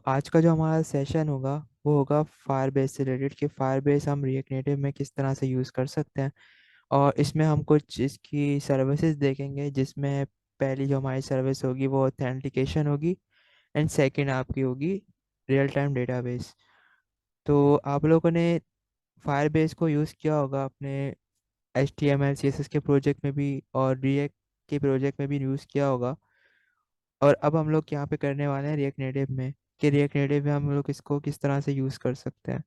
आज का जो हमारा सेशन होगा वो होगा फायरबेस से रिलेटेड कि फायरबेस हम रिएक्ट नेटिव में किस तरह से यूज़ कर सकते हैं। और इसमें हम कुछ इसकी सर्विसेज देखेंगे, जिसमें पहली जो हमारी सर्विस होगी वो ऑथेंटिकेशन होगी एंड सेकंड आपकी होगी रियल टाइम डेटाबेस। तो आप लोगों ने फायरबेस को यूज़ किया होगा अपने HTML CSS के प्रोजेक्ट में भी और रिएक्ट के प्रोजेक्ट में भी यूज़ किया होगा। और अब हम लोग यहाँ पे करने वाले हैं रिएक्ट नेटिव में कि रिएक्ट नेटिव में हम लोग इसको किस तरह से यूज़ कर सकते हैं।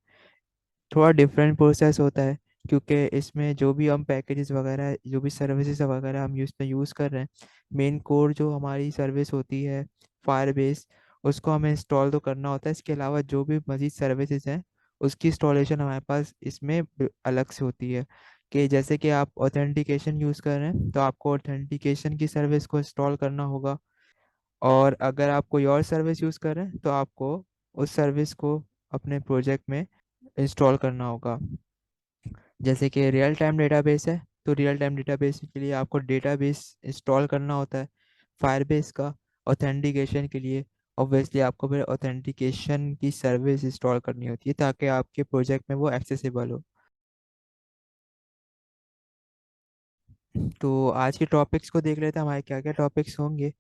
थोड़ा डिफरेंट प्रोसेस होता है, क्योंकि इसमें जो भी हम पैकेजेस वगैरह जो भी सर्विसेज वगैरह हम यूज़ कर रहे हैं, मेन कोर जो हमारी सर्विस होती है फायरबेस, उसको हमें इंस्टॉल तो करना होता है। इसके अलावा जो भी मज़ीद सर्विसेज हैं उसकी इंस्टॉलेशन हमारे पास इसमें अलग से होती है। कि जैसे कि आप ऑथेंटिकेशन यूज़ कर रहे हैं तो आपको ऑथेंटिकेशन की सर्विस को इंस्टॉल करना होगा। और अगर आप कोई और सर्विस यूज़ कर रहे हैं तो आपको उस सर्विस को अपने प्रोजेक्ट में इंस्टॉल करना होगा। जैसे कि रियल टाइम डेटाबेस है तो रियल टाइम डेटाबेस के लिए आपको डेटाबेस इंस्टॉल करना होता है फायरबेस का। ऑथेंटिकेशन के लिए ऑब्वियसली आपको फिर ऑथेंटिकेशन की सर्विस इंस्टॉल करनी होती है ताकि आपके प्रोजेक्ट में वो एक्सेसिबल हो। तो आज के टॉपिक्स को देख लेते हैं, हमारे क्या क्या टॉपिक्स होंगे।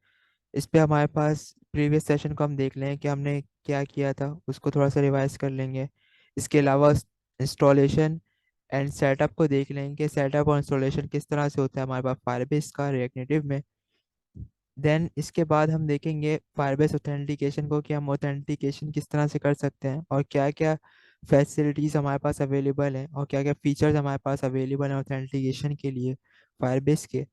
इस पे हमारे पास प्रीवियस सेशन को हम देख लें कि हमने क्या किया था, उसको थोड़ा सा रिवाइज कर लेंगे। इसके अलावा इंस्टॉलेशन एंड सेटअप को देख लेंगे, सेटअप और इंस्टॉलेशन किस तरह से होता है हमारे पास फायरबेस का रिएक्ट नेटिव में। देन इसके बाद हम देखेंगे फायरबेस ऑथेंटिकेशन को कि हम ऑथेंटिकेशन किस तरह से कर सकते हैं और क्या क्या फैसिलिटीज़ हमारे पास अवेलेबल हैं और क्या क्या फीचर्स हमारे पास अवेलेबल हैं ऑथेंटिकेशन के लिए फायरबेस के।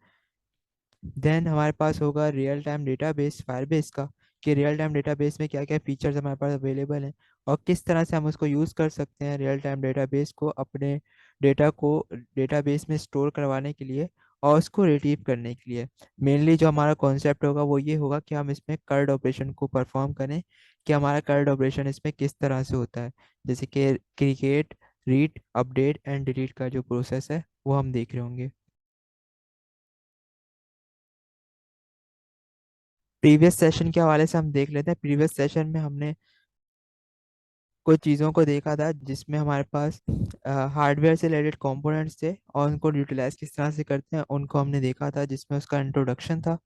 देन हमारे पास होगा रियल टाइम डेटाबेस फायरबेस का, कि रियल टाइम डेटाबेस में क्या क्या फीचर्स हमारे पास अवेलेबल हैं और किस तरह से हम उसको यूज़ कर सकते हैं रियल टाइम डेटाबेस को अपने डेटा को डेटाबेस में स्टोर करवाने के लिए और उसको रिट्रीव करने के लिए। मेनली जो हमारा कॉन्सेप्ट होगा वो ये होगा कि हम इसमें कर्ड ऑपरेशन को परफॉर्म करें, कि हमारा कर्ड ऑपरेशन इसमें किस तरह से होता है। जैसे कि create, read, update and delete का जो प्रोसेस है वो हम देख रहे होंगे। प्रीवियस सेशन के हवाले से हम देख लेते हैं। प्रीवियस सेशन में हमने कुछ चीज़ों को देखा था जिसमें हमारे पास हार्डवेयर से रिलेटेड कंपोनेंट्स थे और उनको यूटिलाइज किस तरह से करते हैं उनको हमने देखा था, जिसमें उसका इंट्रोडक्शन था।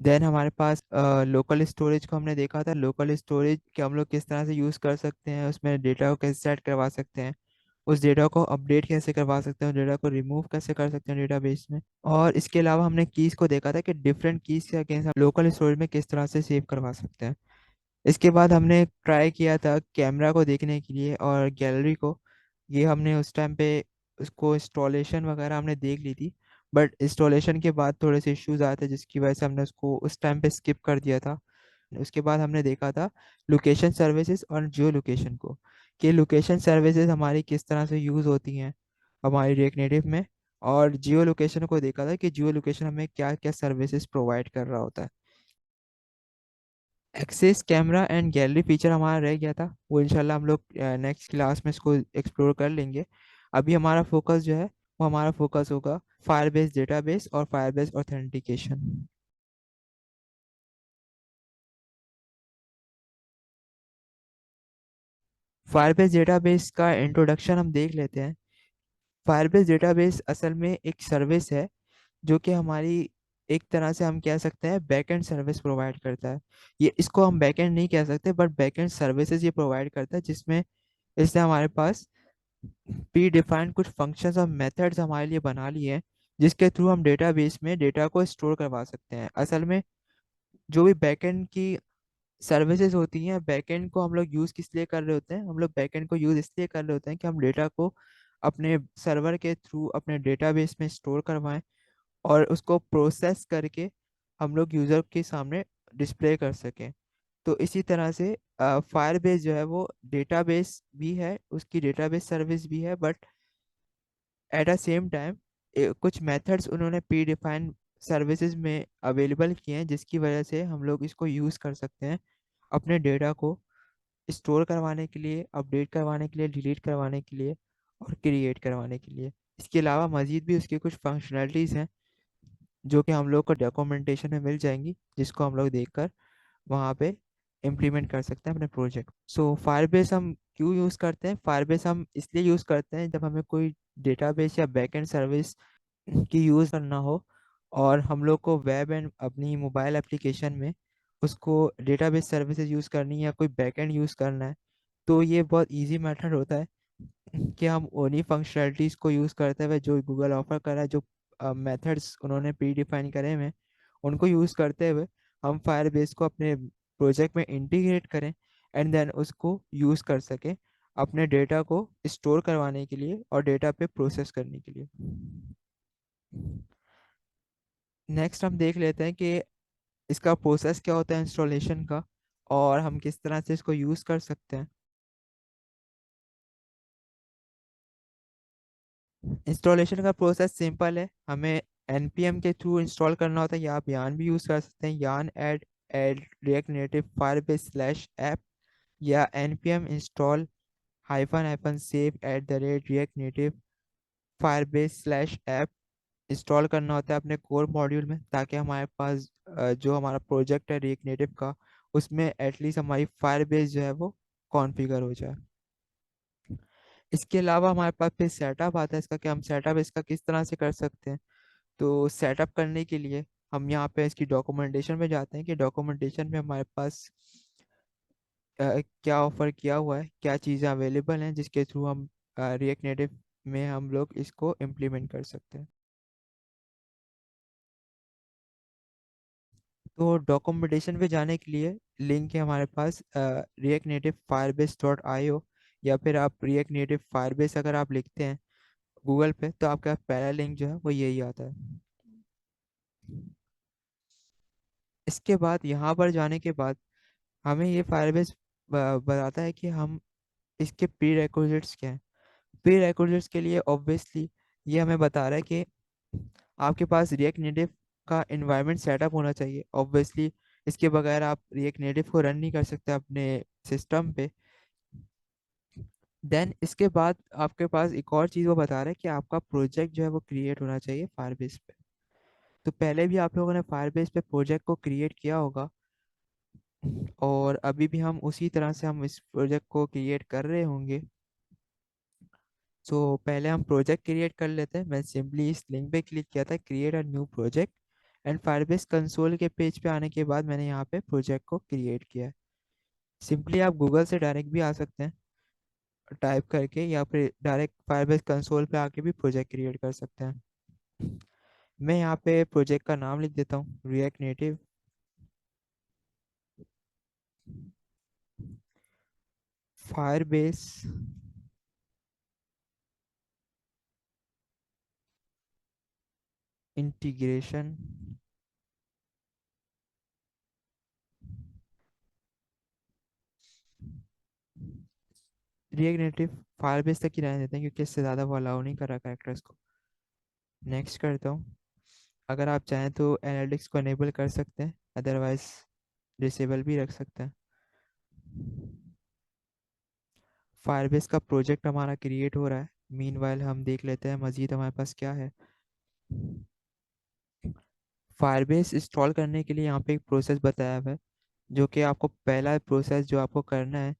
देन हमारे पास लोकल स्टोरेज को हमने देखा था, लोकल स्टोरेज के हम लोग किस तरह से यूज़ कर सकते हैं, उसमें डेटा को कैसे सेट करवा सकते हैं, उस डेटा को अपडेट कैसे करवा सकते हैं, डेटा को रिमूव कैसे कर सकते हैं डेटाबेस में। और इसके अलावा हमने कीज़ को देखा था कि डिफरेंट कीज़ के अगेंस्ट हम लोकल स्टोरेज में किस तरह से सेव करवा सकते हैं। इसके बाद हमने ट्राई किया था कैमरा को देखने के लिए और गैलरी को। ये हमने उस टाइम पे उसको इंस्टॉलेशन वगैरह हमने देख ली थी, बट इंस्टॉलेशन के बाद थोड़े से इश्यूज आए थे जिसकी वजह से हमने उसको उस टाइम पे स्किप कर दिया था। उसके बाद हमने देखा था लोकेशन सर्विसेज और जियो लोकेशन को, कि लोकेशन सर्विसेज हमारी किस तरह से यूज़ होती हैं हमारी रिएक्ट नेटिव में। और जियो लोकेशन को देखा था कि जियो लोकेशन हमें क्या क्या सर्विसेज प्रोवाइड कर रहा होता है। Access camera and gallery feature हमारा रह गया था, वो इंशाल्लाह हम लोग नेक्स्ट क्लास में इसको एक्सप्लोर कर लेंगे। अभी हमारा फोकस जो है वो हमारा फोकस होगा फायरबेस डेटाबेस और फायरबेस ऑथेंटिकेशन। फायरबेस डेटाबेस का इंट्रोडक्शन हम देख लेते हैं। फायरबेस डेटाबेस असल में एक सर्विस है जो कि हमारी एक तरह से हम कह सकते हैं बैकएंड सर्विस प्रोवाइड करता है। ये इसको हम बैकएंड नहीं कह सकते बट बैकएंड सर्विसेज ये प्रोवाइड करता है, जिसमें इससे हमारे पास प्री डिफाइंड कुछ फंक्शंस और मेथड्स हमारे लिए बना लिए हैं, जिसके थ्रू हम डेटाबेस में डेटा को स्टोर करवा सकते हैं। असल में जो भी बैकएंड की सर्विसेज होती हैं, बैकएंड को हम लोग यूज़ किस लिए कर रहे होते हैं, हम लोग बैकएंड को यूज़ इसलिए कर रहे होते हैं कि हम डेटा को अपने सर्वर के थ्रू अपने डेटाबेस में स्टोर करवाएं और उसको प्रोसेस करके हम लोग यूज़र के सामने डिस्प्ले कर सकें। तो इसी तरह से फायरबेस जो है वो डेटाबेस भी है, उसकी डेटाबेस सर्विस भी है, but at a same time कुछ मेथड्स उन्होंने प्री डिफाइंड सर्विसेज में अवेलेबल किए हैं, जिसकी वजह से हम लोग इसको यूज़ कर सकते हैं अपने डेटा को स्टोर करवाने के लिए, अपडेट करवाने के लिए, डिलीट करवाने के लिए और क्रिएट करवाने के लिए। इसके अलावा मज़ीद भी उसकी कुछ फंक्शनलिटीज़ हैं जो कि हम लोग को डॉक्यूमेंटेशन में मिल जाएंगी, जिसको हम लोग देखकर वहाँ पे इम्प्लीमेंट कर सकते हैं अपने प्रोजेक्ट। सो फायरबेस हम क्यों यूज़ करते हैं? फायरबेस हम इसलिए यूज़ करते हैं जब हमें कोई डेटाबेस या बैकएंड सर्विस की यूज़ करना हो, और हम लोग को वेब एंड अपनी मोबाइल एप्लीकेशन में उसको डेटाबेस सर्विसेज यूज़ करनी है या कोई बैकएंड यूज़ करना है, तो ये बहुत इजी मेथड होता है कि हम उन्हीं फंक्शनलिटीज़ को यूज़ करते हुए जो गूगल ऑफर कर रहा है, जो मेथड्स उन्होंने प्री डिफाइन करे हुए हैं, उनको यूज़ करते हुए हम फायरबेस को अपने प्रोजेक्ट में इंटीग्रेट करें, एंड देन उसको यूज़ कर सकें अपने डेटा को स्टोर करवाने के लिए और डेटा पे प्रोसेस करने के लिए। नेक्स्ट हम देख लेते हैं कि इसका प्रोसेस क्या होता है इंस्टॉलेशन का, और हम किस तरह से इसको यूज़ कर सकते हैं। इंस्टॉलेशन का प्रोसेस सिंपल है, हमें npm के थ्रू इंस्टॉल करना होता है, या आप यान भी यूज़ कर सकते हैं, यान add add react native firebase slash app, या npm install hyphen hyphen save at the rate react native firebase slash app install करना होता है अपने कोर मॉड्यूल में, ताकि हमारे पास जो हमारा प्रोजेक्ट है रिएक्ट नेटिव का, उसमें एटलीस्ट हमारी फायरबेस जो है वो कॉन्फ़िगर हो जाए। इसके अलावा हमारे पास फिर सेटअप आता है इसका, कि हम सेटअप इसका किस तरह से कर सकते हैं। तो सेटअप करने के लिए हम यहाँ पे इसकी डॉक्यूमेंटेशन में जाते हैं, कि डॉक्यूमेंटेशन में हमारे पास क्या ऑफर किया हुआ है, क्या चीज़ें अवेलेबल हैं जिसके थ्रू हम रिएक्ट नेटिव में हम लोग इसको इम्प्लीमेंट कर सकते हैं। तो डॉक्यूमेंटेशन पे जाने के लिए लिंक है हमारे पास React native Firebase dot I O, या फिर आप रिएक्ट नेटिव फायरबेस अगर आप लिखते हैं गूगल पे, तो आपका पहला लिंक जो है वो यही आता है। इसके बाद यहाँ पर जाने के बाद हमें ये फायरबेस बताता है कि हम इसके प्री रिक्विजिट्स क्या हैं। प्री रिक्विजिट्स के लिए ऑब्वियसली ये हमें बता रहा है कि आपके पास रिएक्ट नेटिव का इन्वायरमेंट सेटअप होना चाहिए ऑब्वियसली। इसके बगैर आप रिएक्ट नेटिव को रन नहीं कर सकते अपने सिस्टम पे। देन इसके बाद आपके पास एक और चीज़ वो बता रहा है कि आपका प्रोजेक्ट जो है वो क्रिएट होना चाहिए फायरबेस पे। तो पहले भी आप लोगों ने फायरबेस पे प्रोजेक्ट को क्रिएट किया होगा, और अभी भी हम उसी तरह से हम इस प्रोजेक्ट को क्रिएट कर रहे होंगे। सो पहले हम प्रोजेक्ट क्रिएट कर लेते हैं। मैं सिंपली इस लिंक पे क्लिक किया था, create a new project, and Firebase console के पेज पे आने के बाद मैंने यहाँ पे प्रोजेक्ट को क्रिएट किया है। सिंपली आप गूगल से डायरेक्ट भी आ सकते हैं टाइप करके, या फिर डायरेक्ट फायरबेस कंसोल पे आके भी प्रोजेक्ट क्रिएट कर सकते हैं। मैं यहाँ पे प्रोजेक्ट का नाम लिख देता हूँ, react native Firebase integration react native Firebase तक ही रहने देते हैं, क्योंकि इससे ज़्यादा वो अलाउ नहीं कर रहा कैरेक्टर्स को। नेक्स्ट करता हूँ। अगर आप चाहें तो एनालिटिक्स को एनेबल कर सकते हैं, अदरवाइज डिसेबल भी रख सकते हैं। फायरबेस का प्रोजेक्ट हमारा क्रिएट हो रहा है, मीनवाइल हम देख लेते हैं मज़ीद हमारे पास क्या है। फायरबेस इंस्टॉल करने के लिए यहाँ पे एक प्रोसेस बताया हुआ है, जो कि आपको पहला प्रोसेस जो आपको करना है,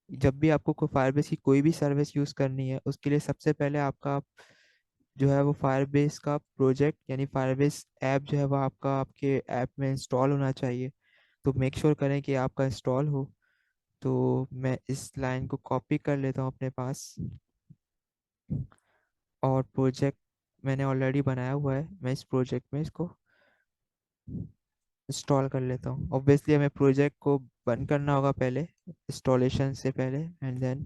जब भी आपको कोई फायरबेस की कोई भी सर्विस यूज़ करनी है, उसके लिए सबसे पहले आपका जो है वो फायरबेस का प्रोजेक्ट यानी फायरबेस ऐप जो है वो आपका आपके ऐप में इंस्टॉल होना चाहिए। तो मेक श्योर करें कि आपका इंस्टॉल हो। तो मैं इस लाइन को कॉपी कर लेता हूँ अपने पास, और प्रोजेक्ट मैंने ऑलरेडी बनाया हुआ है, मैं इस प्रोजेक्ट में इसको इंस्टॉल कर लेता हूँ। ऑब्वियसली हमें प्रोजेक्ट को बंद करना होगा पहले, इंस्टॉलेशन से पहले, एंड देन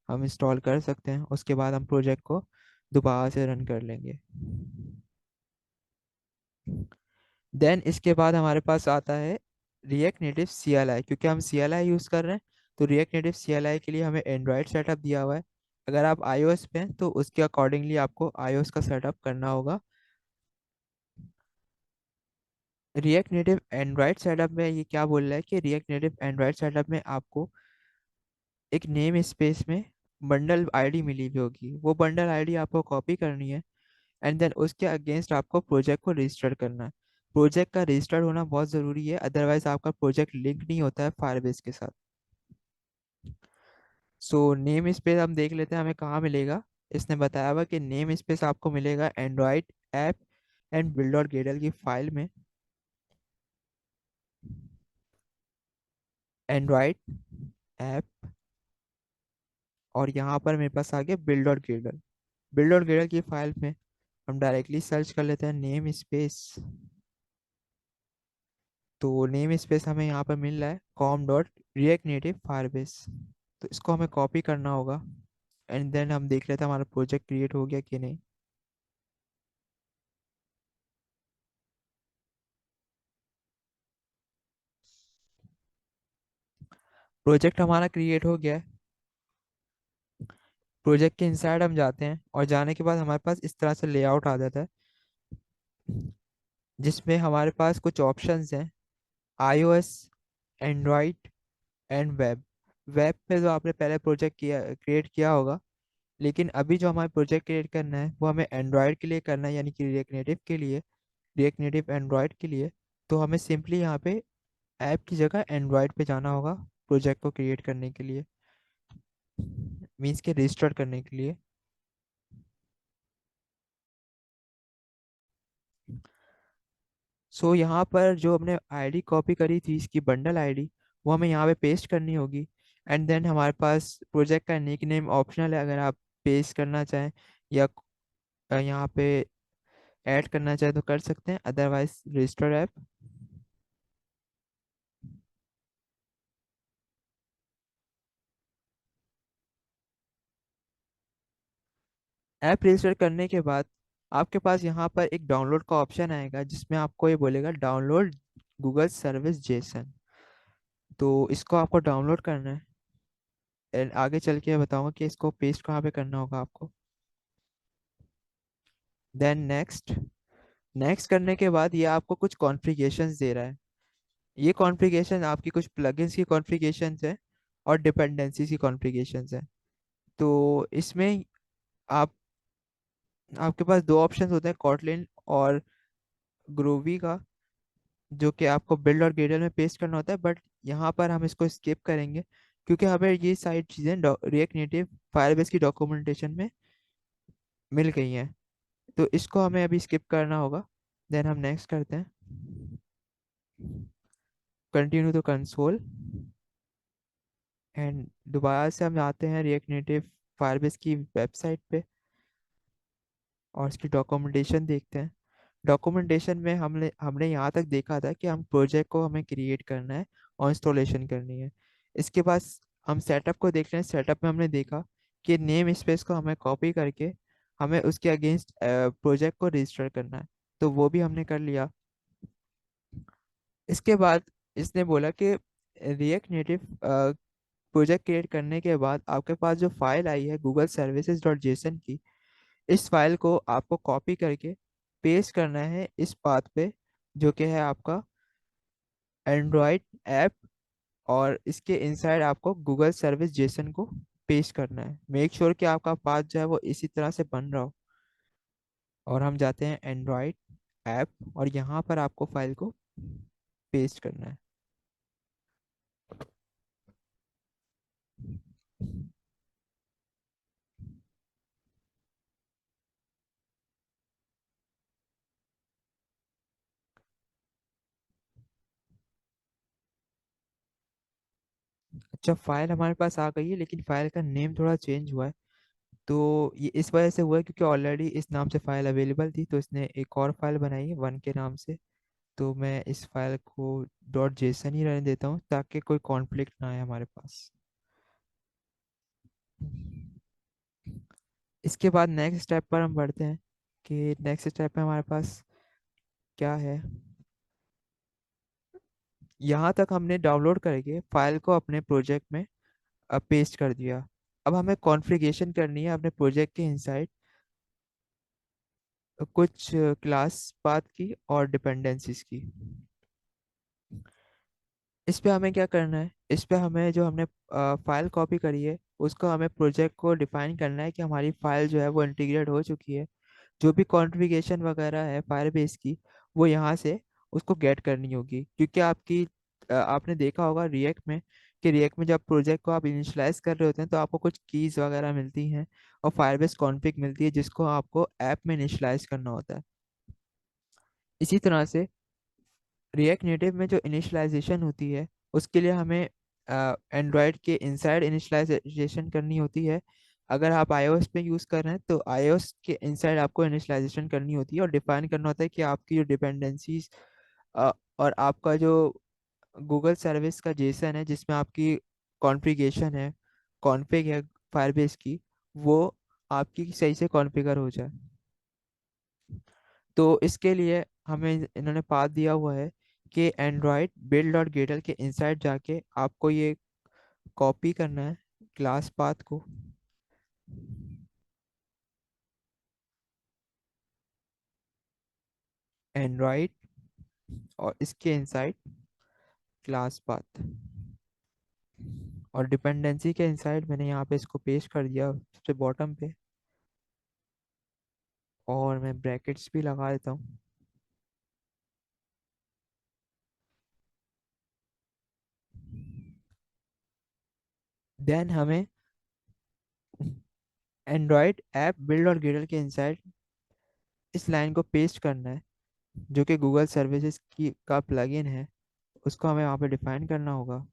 हम इंस्टॉल कर सकते हैं। उसके बाद हम प्रोजेक्ट को दोबारा से रन कर लेंगे। देन इसके बाद हमारे पास आता है रिएक्ट नेटिव CLI। क्योंकि हम CLI यूज़ कर रहे हैं, तो रिएक्ट नेटिव CLI के लिए हमें एंड्रॉयड सेटअप दिया हुआ है। अगर आप iOS पे हैं तो उसके अकॉर्डिंगली आपको iOS का सेटअप करना होगा। रिएक्ट नेटिव एंड्रॉयड सेटअप में ये क्या बोल रहा है कि रिएक्ट नेटिव एंड्रॉयड सेटअप में आपको एक नेम स्पेस में बंडल आईडी मिली हुई होगी, वो बंडल आईडी आपको कॉपी करनी है, एंड देन उसके अगेंस्ट आपको प्रोजेक्ट को रजिस्टर करना है। प्रोजेक्ट का रजिस्टर्ड होना बहुत ज़रूरी है, अदरवाइज आपका प्रोजेक्ट लिंक नहीं होता है फायरबेस के साथ। सो नेम स्पेस हम देख लेते हैं हमें कहाँ मिलेगा। इसने बताया हुआ कि नेम स्पेस आपको मिलेगा एंड्रॉयड ऐप एंड बिल्ड और गेडल की फाइल में। एंड्रॉयड ऐप, और यहाँ पर मेरे पास आ गया बिल्ड और गेडल। बिल्ड और गेडल की फाइल में हम डायरेक्टली सर्च कर लेते हैं नेम स्पेस। तो नेम स्पेस हमें यहाँ पर मिल रहा है com dot react native Firebase. तो इसको हमें कॉपी करना होगा, एंड देन हम देख लेते हैं हमारा प्रोजेक्ट क्रिएट हो गया कि नहीं। प्रोजेक्ट हमारा क्रिएट हो गया है। प्रोजेक्ट के इनसाइड हम जाते हैं, और जाने के बाद हमारे पास इस तरह से लेआउट आ जाता है, जिसमें हमारे पास कुछ ऑप्शंस हैं, iOS, Android and web. Web पे जो आपने पहले प्रोजेक्ट किया क्रिएट किया होगा, लेकिन अभी जो हमारे प्रोजेक्ट क्रिएट करना है वो हमें एंड्रॉयड के लिए करना है, यानी कि रिएक्ट नेटिव के लिए, रिएक्ट नेटिव एंड्रॉयड के लिए। तो हमें सिंपली यहाँ पे ऐप की जगह एंड्रॉयड पे जाना होगा प्रोजेक्ट को क्रिएट करने के लिए, मीन्स के रजिस्टर करने के लिए। सो यहाँ पर जो हमने आईडी कॉपी करी थी, इसकी बंडल आईडी, वो हमें यहाँ पे पेस्ट करनी होगी। एंड देन हमारे पास प्रोजेक्ट का निक नेम ऑप्शनल है, अगर आप पेस्ट करना चाहें या यहाँ पे ऐड करना चाहें तो कर सकते हैं, otherwise register app. App register करने के बाद आपके पास यहाँ पर एक डाउनलोड का ऑप्शन आएगा, जिसमें आपको ये बोलेगा डाउनलोड गूगल सर्विस जेसन। तो इसको आपको डाउनलोड करना है, एंड आगे चल के बताऊंगा कि इसको पेस्ट कहाँ पे करना होगा आपको। Then next. नेक्स्ट करने के बाद ये आपको कुछ कॉन्फ़िगरेशंस दे रहा है। ये कॉन्फ़िगरेशन आपकी कुछ प्लगइन्स की कॉन्फ़िगरेशंस है और डिपेंडेंसीज की कॉन्फ़िगरेशंस है। तो इसमें आप आपके पास दो ऑप्शंस होते हैं, कॉटलिन और ग्रोवी का, जो कि आपको बिल्ड और ग्रेडल में पेस्ट करना होता है, बट यहाँ पर हम इसको स्किप करेंगे, क्योंकि हमें ये सारी चीज़ें रिएक्ट नेटिव फायरबेस की डॉक्यूमेंटेशन में मिल गई हैं। तो इसको हमें अभी स्किप करना होगा। देन हम नेक्स्ट करते हैं, कंटिन्यू टू कंसोल, एंड दोबारा से हम आते हैं रिएक्ट नेटिव फायरबेस की वेबसाइट पे, और इसकी डॉक्यूमेंटेशन देखते हैं। डॉक्यूमेंटेशन में हमने हमने यहाँ तक देखा था कि हम प्रोजेक्ट को हमें क्रिएट करना है और इंस्टॉलेशन करनी है। इसके बाद हम सेटअप को देख रहे हैं। सेटअप में हमने देखा कि नेम स्पेस को हमें कॉपी करके हमें उसके अगेंस्ट प्रोजेक्ट को रजिस्टर करना है, तो वो भी हमने कर लिया। इसके बाद इसने बोला कि रिएक्ट नेटिव प्रोजेक्ट क्रिएट करने के बाद आपके पास जो फाइल आई है गूगल सर्विसेज डॉट जेसन की, इस फाइल को आपको कॉपी करके पेस्ट करना है इस पाथ पे, जो कि है आपका एंड्रॉयड ऐप, और इसके इनसाइड आपको गूगल सर्विस जेसन को पेस्ट करना है। मेक श्योर कि आपका पाथ जो है वो इसी तरह से बन रहा हो। और हम जाते हैं एंड्रॉयड ऐप, और यहाँ पर आपको फाइल को पेस्ट करना है। अच्छा, फाइल हमारे पास आ गई है, लेकिन फाइल का नेम थोड़ा चेंज हुआ है। तो ये इस वजह से हुआ है क्योंकि ऑलरेडी इस नाम से फाइल अवेलेबल थी, तो इसने एक और फाइल बनाई है वन के नाम से। तो मैं इस फाइल को डॉट जेसन ही रहने देता हूँ, ताकि कोई कॉन्फ्लिक्ट ना आए हमारे पास। इसके बाद नेक्स्ट स्टेप पर हम बढ़ते हैं कि नेक्स्ट स्टेप में हमारे पास क्या है। यहाँ तक हमने डाउनलोड करके फाइल को अपने प्रोजेक्ट में पेस्ट कर दिया। अब हमें कॉन्फ़िगरेशन करनी है अपने प्रोजेक्ट के इनसाइड कुछ क्लास पाथ की और डिपेंडेंसीज की। इस पे हमें क्या करना है, इस पे हमें जो हमने फाइल कॉपी करी है उसको हमें प्रोजेक्ट को डिफाइन करना है कि हमारी फाइल जो है वो इंटीग्रेट हो चुकी है। जो भी कॉन्फ़िगरेशन वगैरह है फायरबेस की, वो यहाँ से उसको गेट करनी होगी, क्योंकि आपने देखा होगा रिएक्ट में कि रिएक्ट में जब प्रोजेक्ट को आप इनिशियलाइज कर रहे होते हैं तो आपको कुछ कीज वगैरह मिलती हैं और फायरबेस कॉन्फ़िग मिलती है जिसको आपको ऐप में इनिशियलाइज करना होता है। इसी तरह से रिएक्ट नेटिव में जो इनिशियलाइजेशन होती है उसके लिए हमें एंड्रॉयड के इनसाइड इनिशियलाइजेशन करनी होती है। अगर आप iOS पे यूज़ कर रहे हैं तो iOS के इनसाइड आपको इनिशियलाइजेशन करनी होती है और डिफाइन करना होता है कि आपकी जो डिपेंडेंसीज और आपका जो गूगल सर्विस का जेसन है जिसमें आपकी कॉन्फ़िगरेशन है, कॉन्फ़िग है फायरबेस की, वो आपकी सही से कॉन्फ़िगर हो जाए। तो इसके लिए हमें इन्होंने पाथ दिया हुआ है कि एंड्रॉयड बिल्ड और गेटल के इनसाइड जाके आपको ये कॉपी करना है क्लास पाथ को, एंड्रॉयड और इसके इनसाइड क्लास पाथ, और डिपेंडेंसी के इनसाइड मैंने यहाँ पे इसको पेस्ट कर दिया सबसे बॉटम पे, और मैं ब्रैकेट्स भी लगा देता हूँ। देन हमें एंड्रॉयड ऐप बिल्ड और गेटल के इनसाइड इस लाइन को पेस्ट करना है जो कि गूगल सर्विसेज की का प्लगइन है, उसको हमें वहाँ पे डिफाइन करना होगा।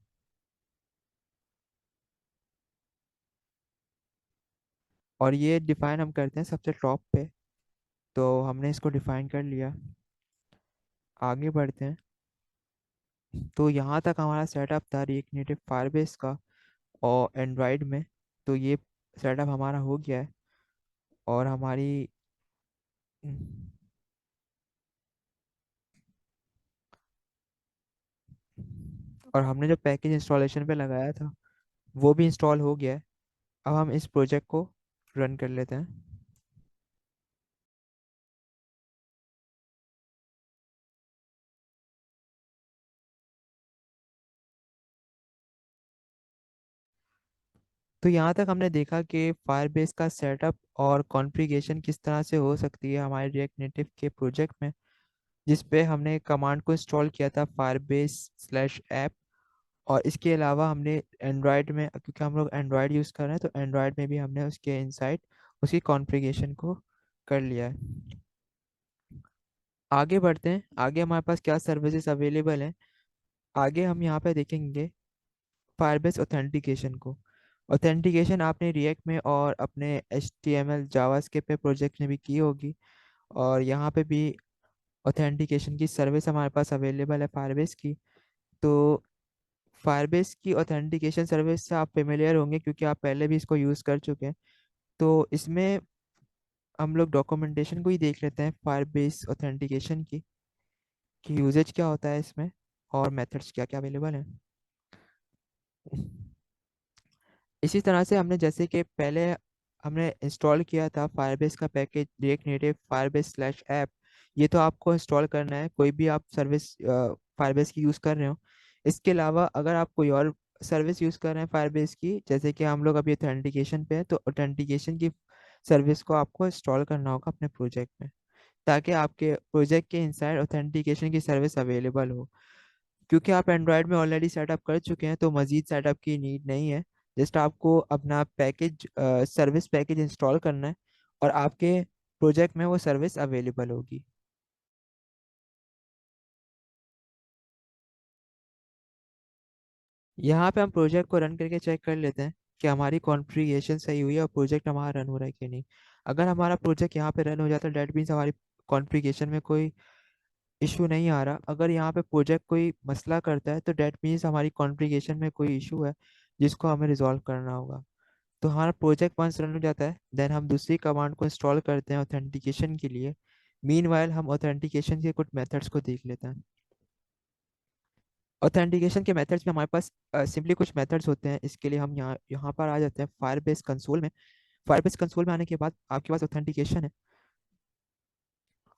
और ये डिफाइन हम करते हैं सबसे टॉप पे, तो हमने इसको डिफाइन कर लिया। आगे बढ़ते हैं। तो यहाँ तक हमारा सेटअप था रिएक्ट नेटिव फायरबेस का और एंड्रॉयड में। तो ये सेटअप हमारा हो गया है और हमारी और हमने जो पैकेज इंस्टॉलेशन पे लगाया था वो भी इंस्टॉल हो गया है। अब हम इस प्रोजेक्ट को रन कर लेते हैं। तो यहाँ तक हमने देखा कि फायरबेस का सेटअप और कॉन्फ़िगरेशन किस तरह से हो सकती है हमारे रिएक्ट नेटिव के प्रोजेक्ट में, जिस पे हमने कमांड को इंस्टॉल किया था firebase/app। और इसके अलावा हमने एंड्रॉयड में, क्योंकि हम लोग एंड्रॉयड यूज़ कर रहे हैं, तो एंड्रॉयड में भी हमने उसके इनसाइड उसकी कॉन्फ़िगरेशन को कर लिया है। आगे बढ़ते हैं, आगे हमारे पास क्या सर्विसेज अवेलेबल हैं। आगे हम यहाँ पे देखेंगे फायरबेस ऑथेंटिकेशन को। ऑथेंटिकेशन आपने रिएक्ट में और अपने HTML जावास्क्रिप्ट पे प्रोजेक्ट में भी की होगी, और यहाँ पे भी ऑथेंटिकेशन की सर्विस हमारे पास अवेलेबल है फायरबेस की। तो फायरबेस की ऑथेंटिकेशन सर्विस से आप फेमिलियर होंगे क्योंकि आप पहले भी इसको यूज़ कर चुके हैं। तो इसमें हम लोग डॉक्यूमेंटेशन को ही देख लेते हैं फायरबेस ऑथेंटिकेशन की, कि यूजेज क्या होता है इसमें और मेथड्स क्या क्या अवेलेबल हैं। इसी तरह से हमने जैसे कि पहले हमने इंस्टॉल किया था फायरबेस का पैकेज रिएक्ट नेटिव firebase/app। ये तो आपको इंस्टॉल करना है कोई भी आप सर्विस फायरबेस की यूज़ कर रहे हो। इसके अलावा अगर आप कोई और सर्विस यूज़ कर रहे हैं फायरबेस की, जैसे कि हम लोग अभी ऑथेंटिकेशन पे हैं, तो ऑथेंटिकेशन की सर्विस को आपको इंस्टॉल करना होगा अपने प्रोजेक्ट में, ताकि आपके प्रोजेक्ट के इनसाइड ऑथेंटिकेशन की सर्विस अवेलेबल हो। क्योंकि आप एंड्रॉयड में ऑलरेडी सेटअप कर चुके हैं तो मज़ीद सेटअप की नीड नहीं है। जस्ट आपको अपना पैकेज सर्विस पैकेज इंस्टॉल करना है और आपके प्रोजेक्ट में वो सर्विस अवेलेबल होगी। यहाँ पे हम प्रोजेक्ट को रन करके चेक कर लेते हैं कि हमारी कॉन्फ़िगरेशन सही हुई है और प्रोजेक्ट हमारा रन हो रहा है कि नहीं। अगर हमारा प्रोजेक्ट यहाँ पे रन हो जाता है डेट मीन्स हमारी कॉन्फ़िगरेशन में कोई इशू नहीं आ रहा। अगर यहाँ पे प्रोजेक्ट कोई मसला करता है तो डेट मीन्स हमारी कॉन्फ़िगरेशन में कोई इशू है जिसको हमें रिजॉल्व करना होगा। तो हमारा प्रोजेक्ट वंस रन हो जाता है देन हम दूसरी कमांड को इंस्टॉल करते हैं ऑथेंटिकेशन के लिए। मीनवाइल हम ऑथेंटिकेशन के कुछ मेथड्स को देख लेते हैं। ऑथेंटिकेशन के मेथड्स में हमारे पास सिंपली कुछ मेथड्स होते हैं। इसके लिए हम यहाँ यहाँ पर आ जाते हैं फायरबेस कंसोल में। फायरबेस कंसोल में आने के बाद आपके पास ऑथेंटिकेशन है।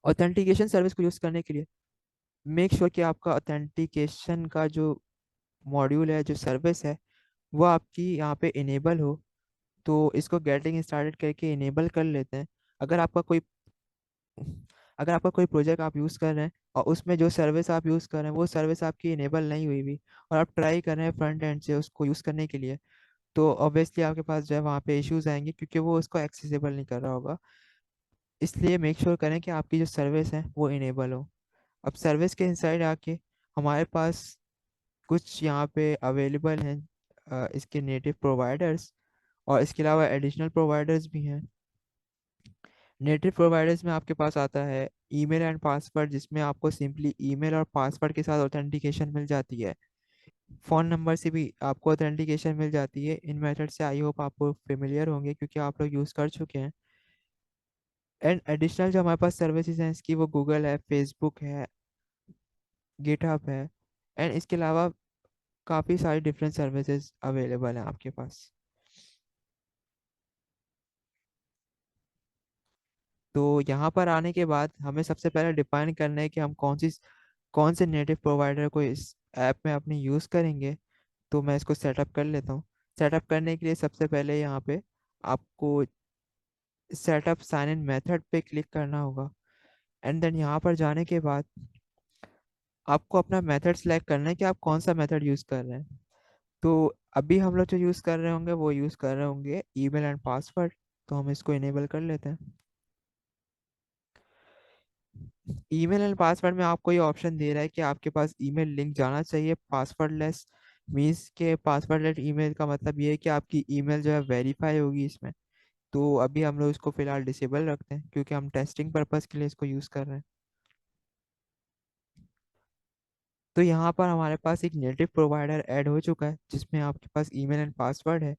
ऑथेंटिकेशन सर्विस को यूज़ करने के लिए मेक श्योर कि आपका ऑथेंटिकेशन का जो मॉड्यूल है, जो सर्विस है, वो आपकी यहाँ पे इनेबल हो। तो इसको गेटिंग स्टार्टेड करके इनेबल कर लेते हैं। अगर आपका कोई अगर आपका कोई प्रोजेक्ट आप यूज़ कर रहे हैं और उसमें जो सर्विस आप यूज़ कर रहे हैं वो सर्विस आपकी इनेबल नहीं हुई भी, और आप ट्राई कर रहे हैं फ्रंट एंड से उसको यूज़ करने के लिए, तो ऑब्वियसली आपके पास जो है वहाँ पे इश्यूज आएंगे, क्योंकि वो उसको एक्सेसिबल नहीं कर रहा होगा। इसलिए मेक श्योर करें कि आपकी जो सर्विस है वो इनेबल हो। अब सर्विस के इनसाइड आके हमारे पास कुछ यहाँ पे अवेलेबल हैं इसके नेटिव प्रोवाइडर्स, और इसके अलावा एडिशनल प्रोवाइडर्स भी हैं। नेटिव प्रोवाइडर्स में आपके पास आता है ईमेल एंड पासवर्ड, जिसमें आपको सिंपली ईमेल और पासवर्ड के साथ ऑथेंटिकेशन मिल जाती है। फ़ोन नंबर से भी आपको ऑथेंटिकेशन मिल जाती है। इन मेथड से आई होप आपको फेमिलियर होंगे, क्योंकि आप लोग यूज़ कर चुके हैं। एंड एडिशनल जो हमारे पास सर्विसेज हैं इसकी, वो गूगल है, फेसबुक है, गिटहब है, एंड इसके अलावा काफ़ी सारी डिफरेंट सर्विसेज अवेलेबल हैं आपके पास। तो यहाँ पर आने के बाद हमें सबसे पहले डिफाइन करना है कि हम कौन से नेटिव प्रोवाइडर को इस ऐप में अपने यूज़ करेंगे। तो मैं इसको सेटअप कर लेता हूँ। सेटअप करने के लिए सबसे पहले यहाँ पे आपको सेटअप साइन इन मेथड पे क्लिक करना होगा। एंड देन यहाँ पर जाने के बाद आपको अपना मेथड सेलेक्ट करना है कि आप कौन सा मेथड यूज़ कर रहे हैं। तो अभी हम लोग जो यूज़ कर रहे होंगे वो यूज़ कर रहे होंगे ईमेल एंड पासवर्ड। तो हम इसको इनेबल कर लेते हैं। ईमेल एंड पासवर्ड में आपको ये ऑप्शन दे रहा है कि आपके पास ईमेल लिंक जाना चाहिए पासवर्ड लेस। मीन्स के पासवर्ड लेस ईमेल का मतलब ये है कि आपकी ईमेल जो है वेरीफाई होगी इसमें। तो अभी हम लोग इसको फिलहाल डिसेबल रखते हैं, क्योंकि हम टेस्टिंग पर्पस के लिए इसको यूज़ कर रहे हैं। तो यहाँ पर हमारे पास एक नेटिव प्रोवाइडर ऐड हो चुका है, जिसमें आपके पास ईमेल एंड पासवर्ड है।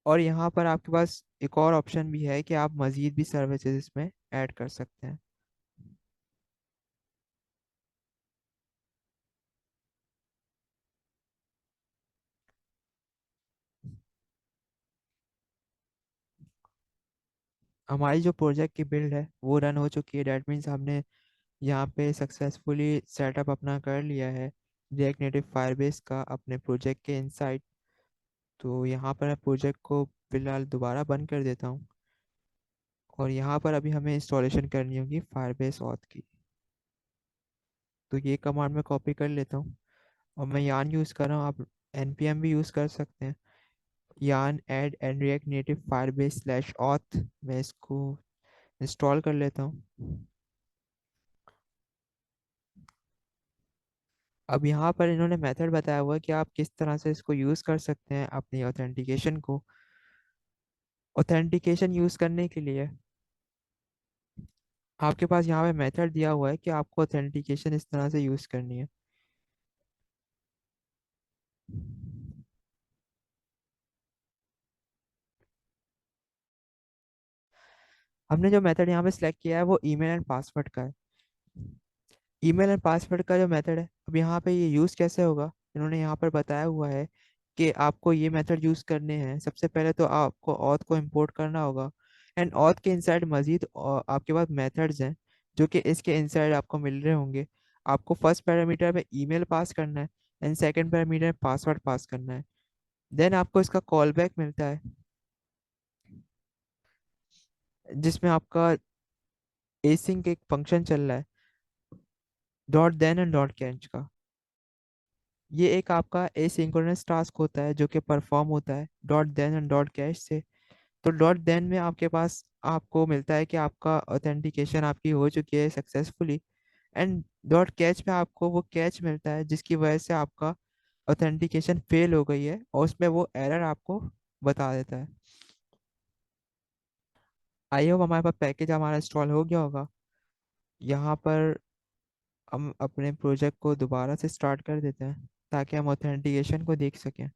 और यहाँ पर आपके पास एक और ऑप्शन भी है कि आप मज़ीद भी सर्विसेज इसमें ऐड कर सकते हैं। हमारी जो प्रोजेक्ट की बिल्ड है वो रन हो चुकी है। डैट मीन्स हमने यहाँ पे सक्सेसफुली सेटअप अपना कर लिया है रिएक्ट नेटिव फायरबेस का अपने प्रोजेक्ट के इनसाइड। तो यहाँ पर मैं प्रोजेक्ट को फिलहाल दोबारा बंद कर देता हूँ, और यहाँ पर अभी हमें इंस्टॉलेशन करनी होगी फायरबेस ऑथ की। तो ये कमांड मैं कॉपी कर लेता हूँ, और मैं यान यूज़ कर रहा हूँ, आप npm भी यूज़ कर सकते हैं। यान add and react native firebase slash auth, मैं इसको इंस्टॉल कर लेता हूँ। अब यहाँ पर इन्होंने मेथड बताया हुआ है कि आप किस तरह से इसको यूज़ कर सकते हैं अपनी ऑथेंटिकेशन को। ऑथेंटिकेशन यूज़ करने के लिए आपके पास यहाँ पे मेथड दिया हुआ है कि आपको ऑथेंटिकेशन इस तरह से यूज़ करनी है। हमने जो मेथड यहाँ पे सिलेक्ट किया है वो ईमेल एंड पासवर्ड का है। ईमेल एंड पासवर्ड का जो मेथड है, अब यहाँ पे ये यूज़ कैसे होगा, इन्होंने यहाँ पर बताया हुआ है कि आपको ये मेथड यूज़ करने हैं। सबसे पहले तो आपको ऑथ को इंपोर्ट करना होगा, एंड ऑथ के इनसाइड मजीद आपके पास मेथड्स हैं जो कि इसके इनसाइड आपको मिल रहे होंगे। आपको फर्स्ट पैरामीटर में ईमेल पास करना है, एंड सेकंड पैरामीटर में पासवर्ड पास करना है। देन आपको इसका कॉल बैक मिलता है, जिसमें आपका एसिंक एक फंक्शन चल रहा है, dot then and dot catch का। ये एक आपका एसिंक्रोनस टास्क होता है जो कि परफॉर्म होता है dot then and dot catch से। तो डॉट देन में आपके पास आपको मिलता है कि आपका ऑथेंटिकेशन आपकी हो चुकी है सक्सेसफुली, एंड डॉट कैच में आपको वो कैच मिलता है जिसकी वजह से आपका ऑथेंटिकेशन फेल हो गई है, और उसमें वो एरर आपको बता देता है। आई होप हमारे पास पैकेज हमारा इंस्टॉल हो गया होगा। यहाँ पर हम अपने प्रोजेक्ट को दोबारा से स्टार्ट कर देते हैं ताकि हम ऑथेंटिकेशन को देख सकें।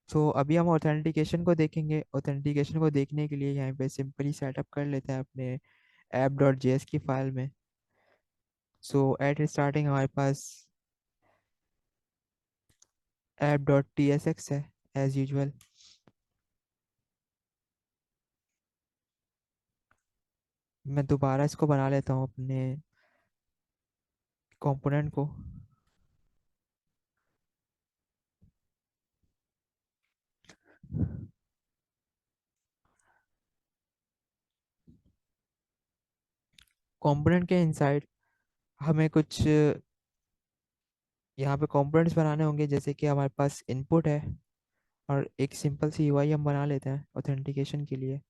तो अभी हम ऑथेंटिकेशन को देखेंगे। ऑथेंटिकेशन को देखने के लिए यहाँ पे सिंपली सेटअप कर लेते हैं अपने ऐप डॉट जेएस की फाइल में। सो एट स्टार्टिंग हमारे पास app dot T S X है एज यूजल। मैं दोबारा इसको बना लेता हूँ अपने कंपोनेंट को। कंपोनेंट के इनसाइड हमें कुछ यहाँ पे कंपोनेंट्स बनाने होंगे, जैसे कि हमारे पास इनपुट है और एक सिंपल सी यूआई हम बना लेते हैं ऑथेंटिकेशन के लिए।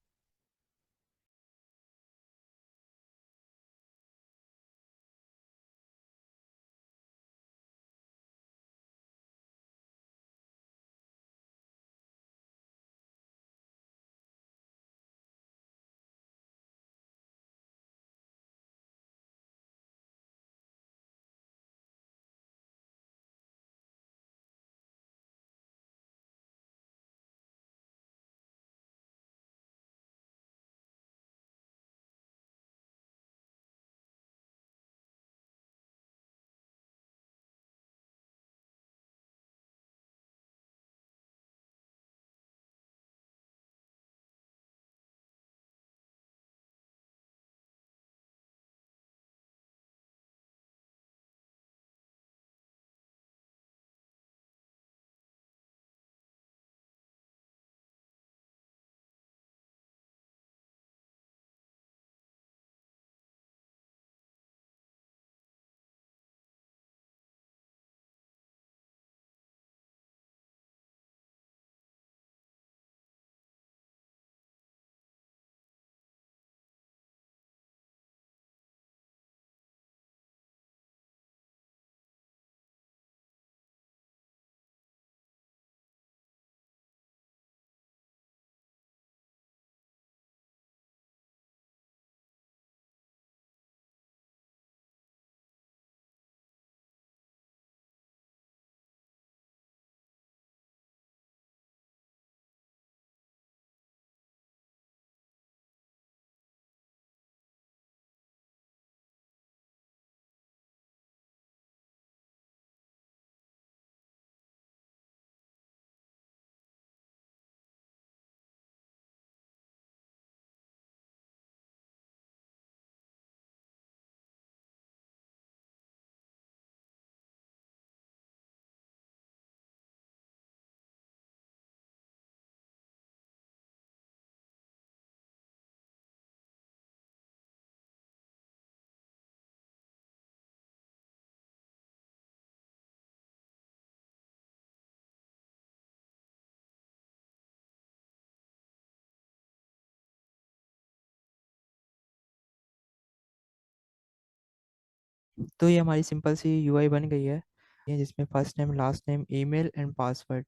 तो ये हमारी सिंपल सी यूआई बन गई है, ये जिसमें first name, last name, email and password.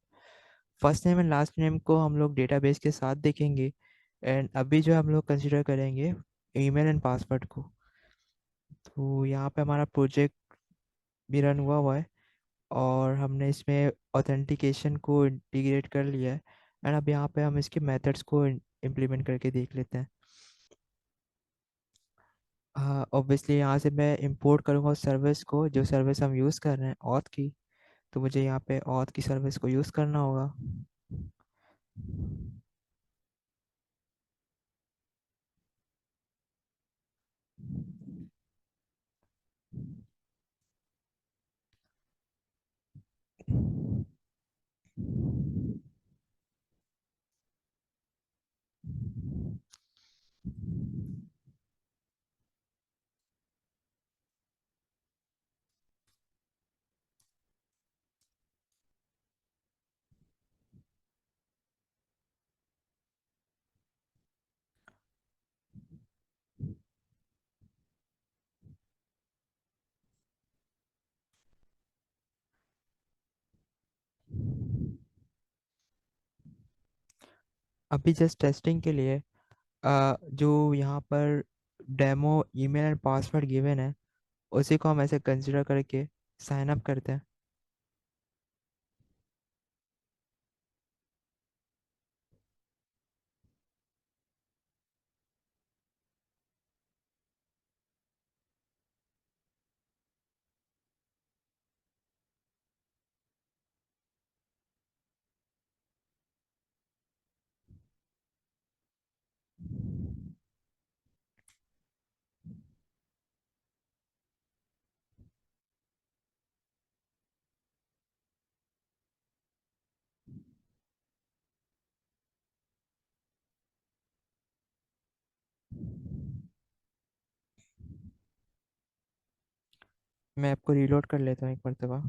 First name and last name को हम लोग डेटाबेस के साथ देखेंगे, एंड अभी जो हम लोग कंसिडर करेंगे ईमेल एंड पासवर्ड को। तो यहाँ पे हमारा प्रोजेक्ट भी रन हुआ हुआ है और हमने इसमें ऑथेंटिकेशन को इंटीग्रेट कर लिया है। एंड अब यहाँ पे हम इसके मेथड्स को इम्प्लीमेंट करके देख लेते हैं। हाँ, ऑब्वियसली यहाँ से मैं इंपोर्ट करूँगा उस सर्विस को, जो सर्विस हम यूज़ कर रहे हैं ऑथ की। तो मुझे यहाँ पे ऑथ की सर्विस को यूज़ करना होगा। अभी जस्ट टेस्टिंग के लिए जो यहाँ पर demo email and password given है, उसी को हम ऐसे कंसिडर करके साइन अप करते हैं। मैं आपको रीलोड कर लेता हूँ एक मरतबा।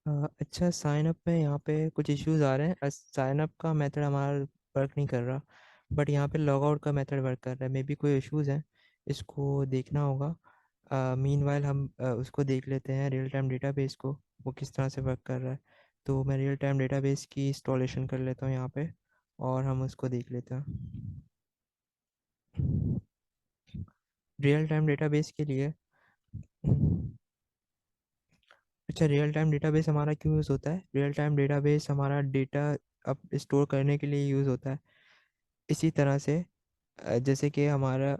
अच्छा, साइन अप में यहाँ पे कुछ इश्यूज आ रहे हैं। साइन अप का मेथड हमारा वर्क नहीं कर रहा, बट यहाँ पे लॉग आउट का मेथड वर्क कर रहा है। मे बी कोई इश्यूज हैं, इसको देखना होगा। मीनवाइल हम उसको देख लेते हैं, रियल टाइम डेटाबेस को, वो किस तरह से वर्क कर रहा है। तो मैं रियल टाइम डेटाबेस की इंस्टॉलेशन कर लेता हूँ यहाँ पे, और हम उसको देख लेते हैं। रियल टाइम डेटाबेस के लिए, अच्छा, रियल टाइम डेटाबेस हमारा क्यों यूज़ होता है? रियल टाइम डेटाबेस हमारा डेटा अब स्टोर करने के लिए यूज़ होता है। इसी तरह से जैसे कि हमारा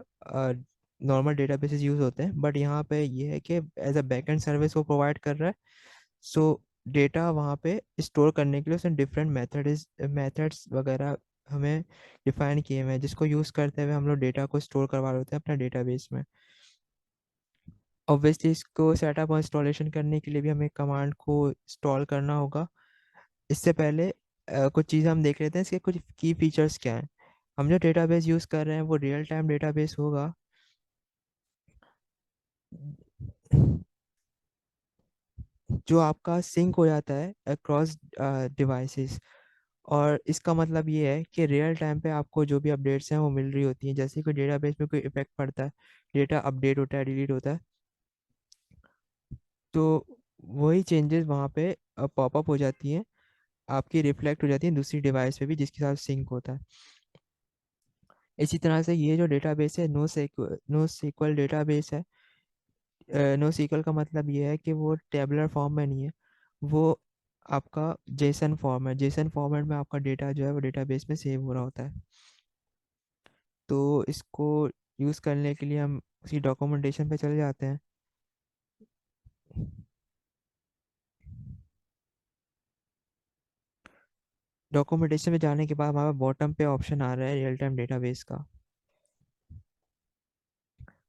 नॉर्मल डेटाबेसेस यूज़ होते हैं, बट यहाँ पे ये है कि एज अ बैकएंड सर्विस वो प्रोवाइड कर रहा है। सो डेटा वहाँ पे स्टोर करने के लिए उसने डिफरेंट मेथड्स वगैरह हमें डिफाइन किए हुए हैं, जिसको यूज़ करते हुए हम लोग डेटा को स्टोर करवा लेते हैं अपना डेटाबेस में। ऑब्वियसली इसको सेटअप और इंस्टॉलेशन करने के लिए भी हमें कमांड को इंस्टॉल करना होगा। इससे पहले कुछ चीज़ें हम देख लेते हैं, इसके कुछ की फीचर्स क्या हैं। हम जो डेटाबेस यूज़ कर रहे हैं वो रियल टाइम डेटाबेस होगा, जो आपका सिंक हो जाता है अक्रॉस डिवाइसेस। और इसका मतलब ये है कि रियल टाइम पे आपको जो भी अपडेट्स हैं वो मिल रही होती हैं। जैसे ही कोई डेटाबेस में कोई इफेक्ट पड़ता है, डेटा अपडेट होता है, डिलीट होता है, तो वही चेंजेस वहाँ पे पॉपअप हो जाती हैं, आपकी रिफ्लेक्ट हो जाती हैं दूसरी डिवाइस पे भी जिसके साथ सिंक होता है। इसी तरह से ये जो डेटाबेस है नो सीक्वल डेटाबेस है। नो सीक्वल का मतलब ये है कि वो टेबुलर फॉर्म में नहीं है, वो आपका जेसन फॉर्म है। जेसन फॉर्मेट में आपका डेटा जो है वो डेटाबेस में सेव हो रहा होता है। तो इसको यूज़ करने के लिए हम उसी डॉक्यूमेंटेशन पे चले जाते हैं। डॉक्यूमेंटेशन में जाने के बाद हमारे बॉटम पे ऑप्शन आ रहा है रियल टाइम डेटाबेस का।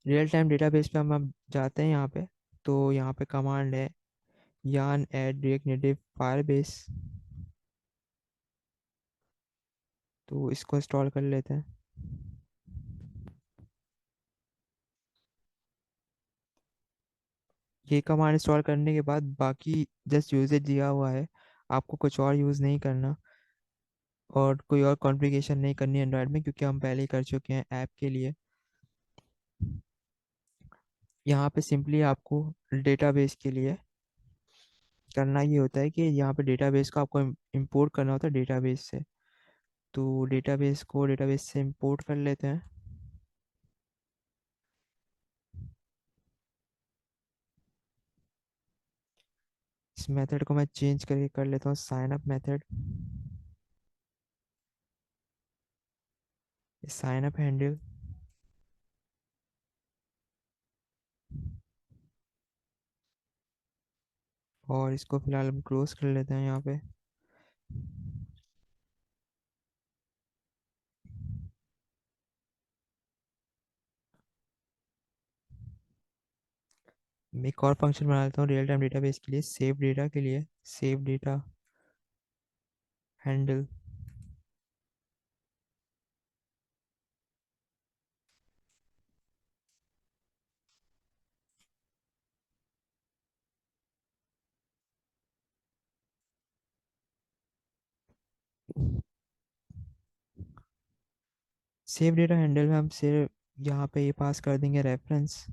रियल टाइम डेटाबेस पे हम जाते हैं यहाँ पे। तो यहाँ पे कमांड है yarn add react native firebase। तो इसको इंस्टॉल कर लेते हैं। ये कमांड इंस्टॉल करने के बाद बाकी जस्ट यूजेज दिया हुआ है, आपको कुछ और यूज़ नहीं करना और कोई और कॉन्फ़िगरेशन नहीं करनी है एंड्रॉयड में, क्योंकि हम पहले ही कर चुके हैं ऐप के लिए। यहाँ पे सिंपली आपको डेटाबेस के लिए करना ये होता है कि यहाँ पे डेटाबेस को आपको इंपोर्ट करना होता है डेटाबेस से। तो डेटाबेस को डेटाबेस से इंपोर्ट कर लेते हैं। इस मेथड को मैं चेंज करके कर लेता हूँ sign up method. Sign up handle, और इसको फिलहाल हम क्लोज कर लेते हैं यहाँ पे। मैं एक और फंक्शन बना लेता हूँ रियल टाइम डेटाबेस के लिए, सेव डेटा के लिए, save data handle. Save data handle में हम सिर्फ यहाँ पे ये पास कर देंगे रेफरेंस।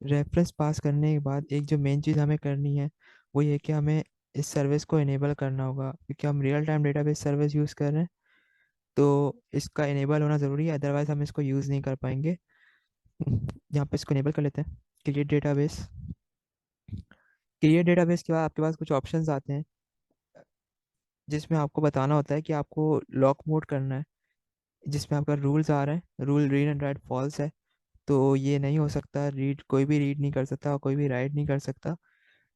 रेफरेंस पास करने के बाद एक जो मेन चीज़ हमें करनी है वो ये कि हमें इस सर्विस को इनेबल करना होगा, क्योंकि हम real time database service use कर रहे हैं। तो इसका इनेबल होना ज़रूरी है, अदरवाइज़ हम इसको यूज़ नहीं कर पाएंगे। यहाँ पे इसको इनेबल कर लेते हैं। Create database. क्रिएट डेटाबेस के बाद आपके पास कुछ ऑप्शंस आते हैं, जिसमें आपको बताना होता है कि आपको लॉक मोड करना है, जिसमें आपका रूल्स आ रहे हैं। Rule read and write false है, तो ये नहीं हो सकता। रीड कोई भी रीड नहीं कर सकता और कोई भी राइट नहीं कर सकता।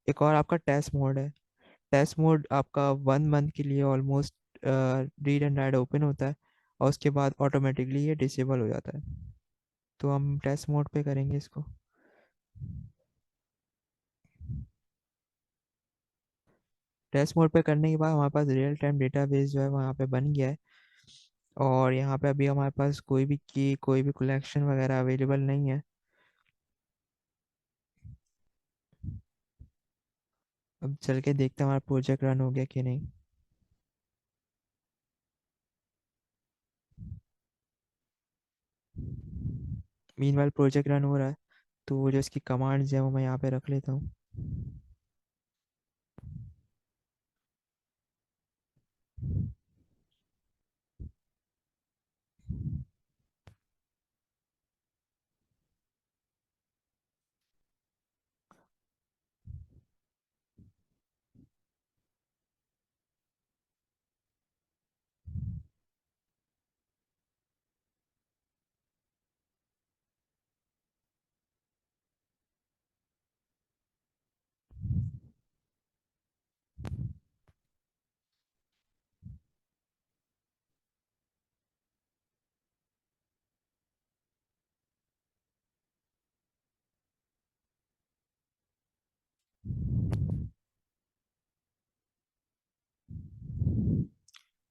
एक और आपका टेस्ट मोड है। टेस्ट मोड आपका 1 मंथ के लिए almost read and right open होता है, और उसके बाद ऑटोमेटिकली ये डिसेबल हो जाता है। तो हम टेस्ट मोड पे करेंगे इसको। टेस्ट मोड पे करने के बाद हमारे पास रियल टाइम डेटाबेस जो है वहाँ पे बन गया है। और यहाँ पे अभी हमारे पास कोई भी की कोई भी कलेक्शन वगैरह अवेलेबल नहीं है। अब चल के देखते हैं हमारा प्रोजेक्ट रन हो गया कि नहीं। मीनवाइल प्रोजेक्ट रन हो रहा है, तो जो इसकी कमांड्स है वो मैं यहाँ पे रख लेता हूँ।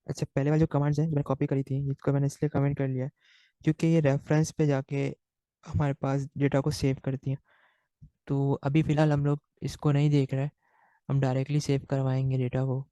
अच्छा, पहले वाली जो कमांड्स हैं जो मैंने कॉपी करी थी, इसको मैंने इसलिए कमेंट कर लिया है क्योंकि ये रेफरेंस पे जाके हमारे पास डेटा को सेव करती हैं। तो अभी फ़िलहाल हम लोग इसको नहीं देख रहे हैं, हम डायरेक्टली सेव करवाएंगे डेटा को।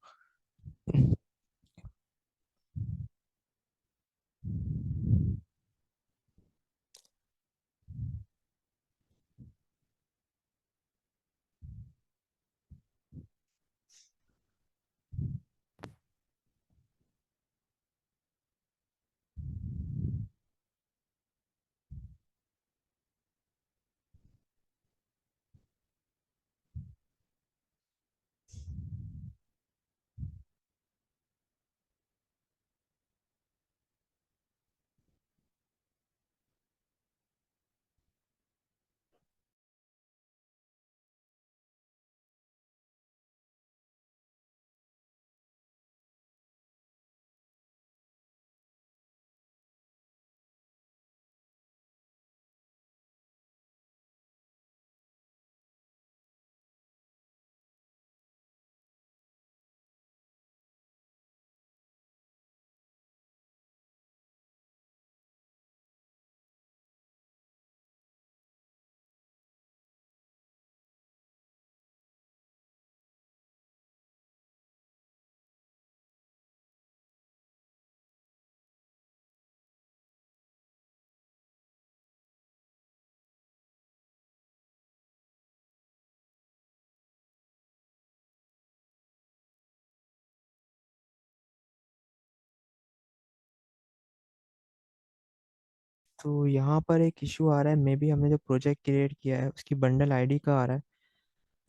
तो यहाँ पर एक इशू आ रहा है, मे बी हमने जो प्रोजेक्ट क्रिएट किया है उसकी बंडल आईडी का आ रहा है।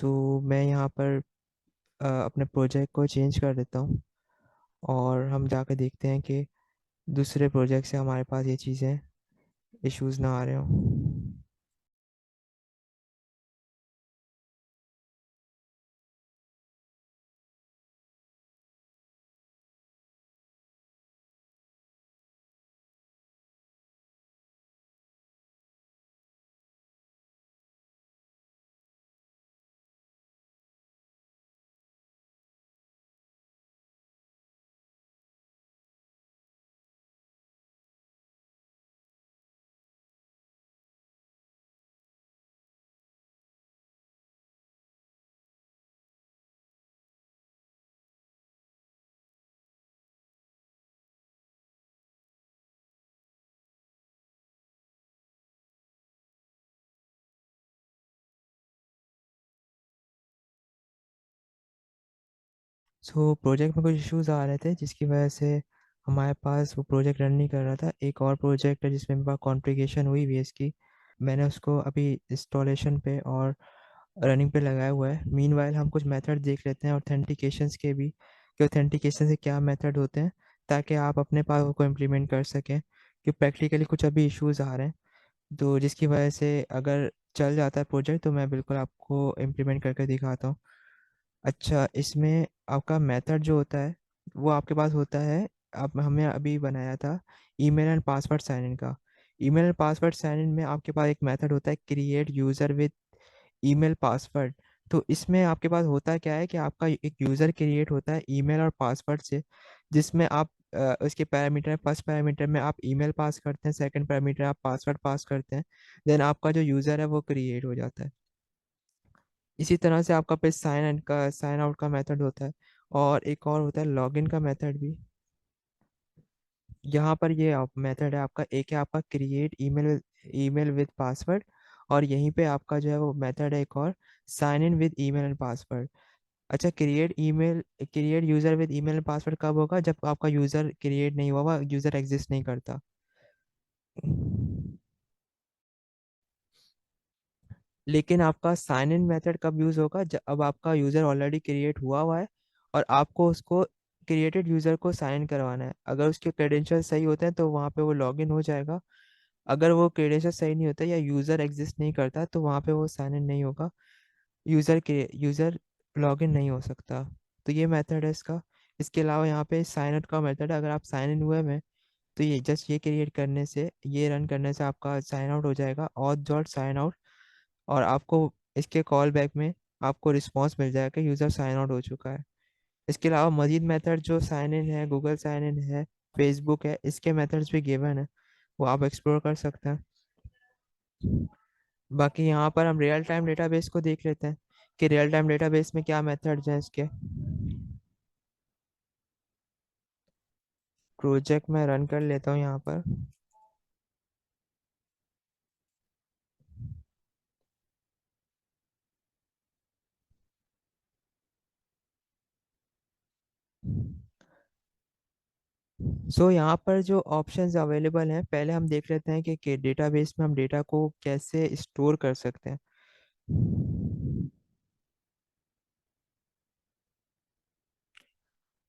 तो मैं यहाँ पर अपने प्रोजेक्ट को चेंज कर देता हूँ और हम जाकर देखते हैं कि दूसरे प्रोजेक्ट से हमारे पास ये चीज़ें इश्यूज ना आ रहे हों। सो प्रोजेक्ट में कुछ इश्यूज आ रहे थे जिसकी वजह से हमारे पास वो प्रोजेक्ट रन नहीं कर रहा था। एक और प्रोजेक्ट है जिसमें मेरे पास कॉन्फ़िगरेशन हुई वीएस की, मैंने उसको अभी इंस्टॉलेशन पे और रनिंग पे लगाया हुआ है। मीनवाइल हम कुछ मेथड देख लेते हैं ऑथेंटिकेशंस के भी, कि ऑथेंटिकेशन से क्या मेथड होते हैं, ताकि आप अपने पास उसको इम्प्लीमेंट कर सकें। कि प्रैक्टिकली कुछ अभी इश्यूज आ रहे हैं, तो जिसकी वजह से अगर चल जाता है प्रोजेक्ट तो मैं बिल्कुल आपको इम्प्लीमेंट करके दिखाता हूँ। अच्छा, इसमें आपका मेथड जो होता है वो आपके पास होता है, आप हमें अभी बनाया था email and password sign in का। Email and password sign in में आपके पास एक मेथड होता है create user with email password. तो इसमें आपके पास होता क्या है कि आपका एक यूज़र क्रिएट होता है ईमेल और पासवर्ड से, जिसमें आप उसके पैरामीटर, फर्स्ट पैरामीटर में आप ईमेल पास करते हैं, सेकंड पैरामीटर आप पासवर्ड पास करते हैं, देन आपका जो यूज़र है वो क्रिएट हो जाता है। इसी तरह से आपका पे साइन इन का, साइन आउट का मेथड होता है, और एक और होता है लॉगिन का मेथड भी। यहाँ पर ये मेथड है आपका, एक है आपका create email, email with password, और यहीं पे आपका जो है वो मेथड है एक और, sign in with email and password. अच्छा, create email, create user with email and password कब होगा? जब आपका यूज़र क्रिएट नहीं हुआ हुआ, यूज़र एग्जिस्ट नहीं करता। लेकिन आपका साइन इन मेथड कब यूज़ होगा? जब अब आपका यूज़र ऑलरेडी क्रिएट हुआ हुआ है और आपको उसको क्रिएटेड यूज़र को साइन इन करवाना है। अगर उसके क्रेडेंशियल सही होते हैं तो वहाँ पे वो लॉगिन हो जाएगा। अगर वो क्रेडेंशियल सही नहीं होता या यूज़र एग्जिस्ट नहीं करता तो वहाँ पे वो साइन इन नहीं होगा, यूज़र लॉगिन नहीं हो सकता। तो ये मेथड है इसका। इसके अलावा यहाँ पे साइन आउट का मेथड है, अगर आप साइन इन हुए में तो ये जस्ट ये क्रिएट करने से, ये रन करने से आपका साइन आउट हो जाएगा, और डॉट साइन आउट, और आपको इसके कॉल बैक में आपको रिस्पॉन्स मिल जाएगा कि यूज़र साइन आउट हो चुका है। इसके अलावा मजीद मेथड जो साइन इन है, गूगल साइन इन है, फेसबुक है, इसके मेथड्स भी गिवन है, वो आप एक्सप्लोर कर सकते हैं। बाकी यहाँ पर हम रियल टाइम डेटाबेस को देख लेते हैं कि रियल टाइम डेटाबेस में क्या मेथड्स हैं इसके। प्रोजेक्ट मैं रन कर लेता हूँ यहाँ पर। यहाँ पर जो ऑप्शंस अवेलेबल हैं, पहले हम देख लेते हैं कि डेटाबेस में हम डेटा को कैसे स्टोर कर सकते हैं।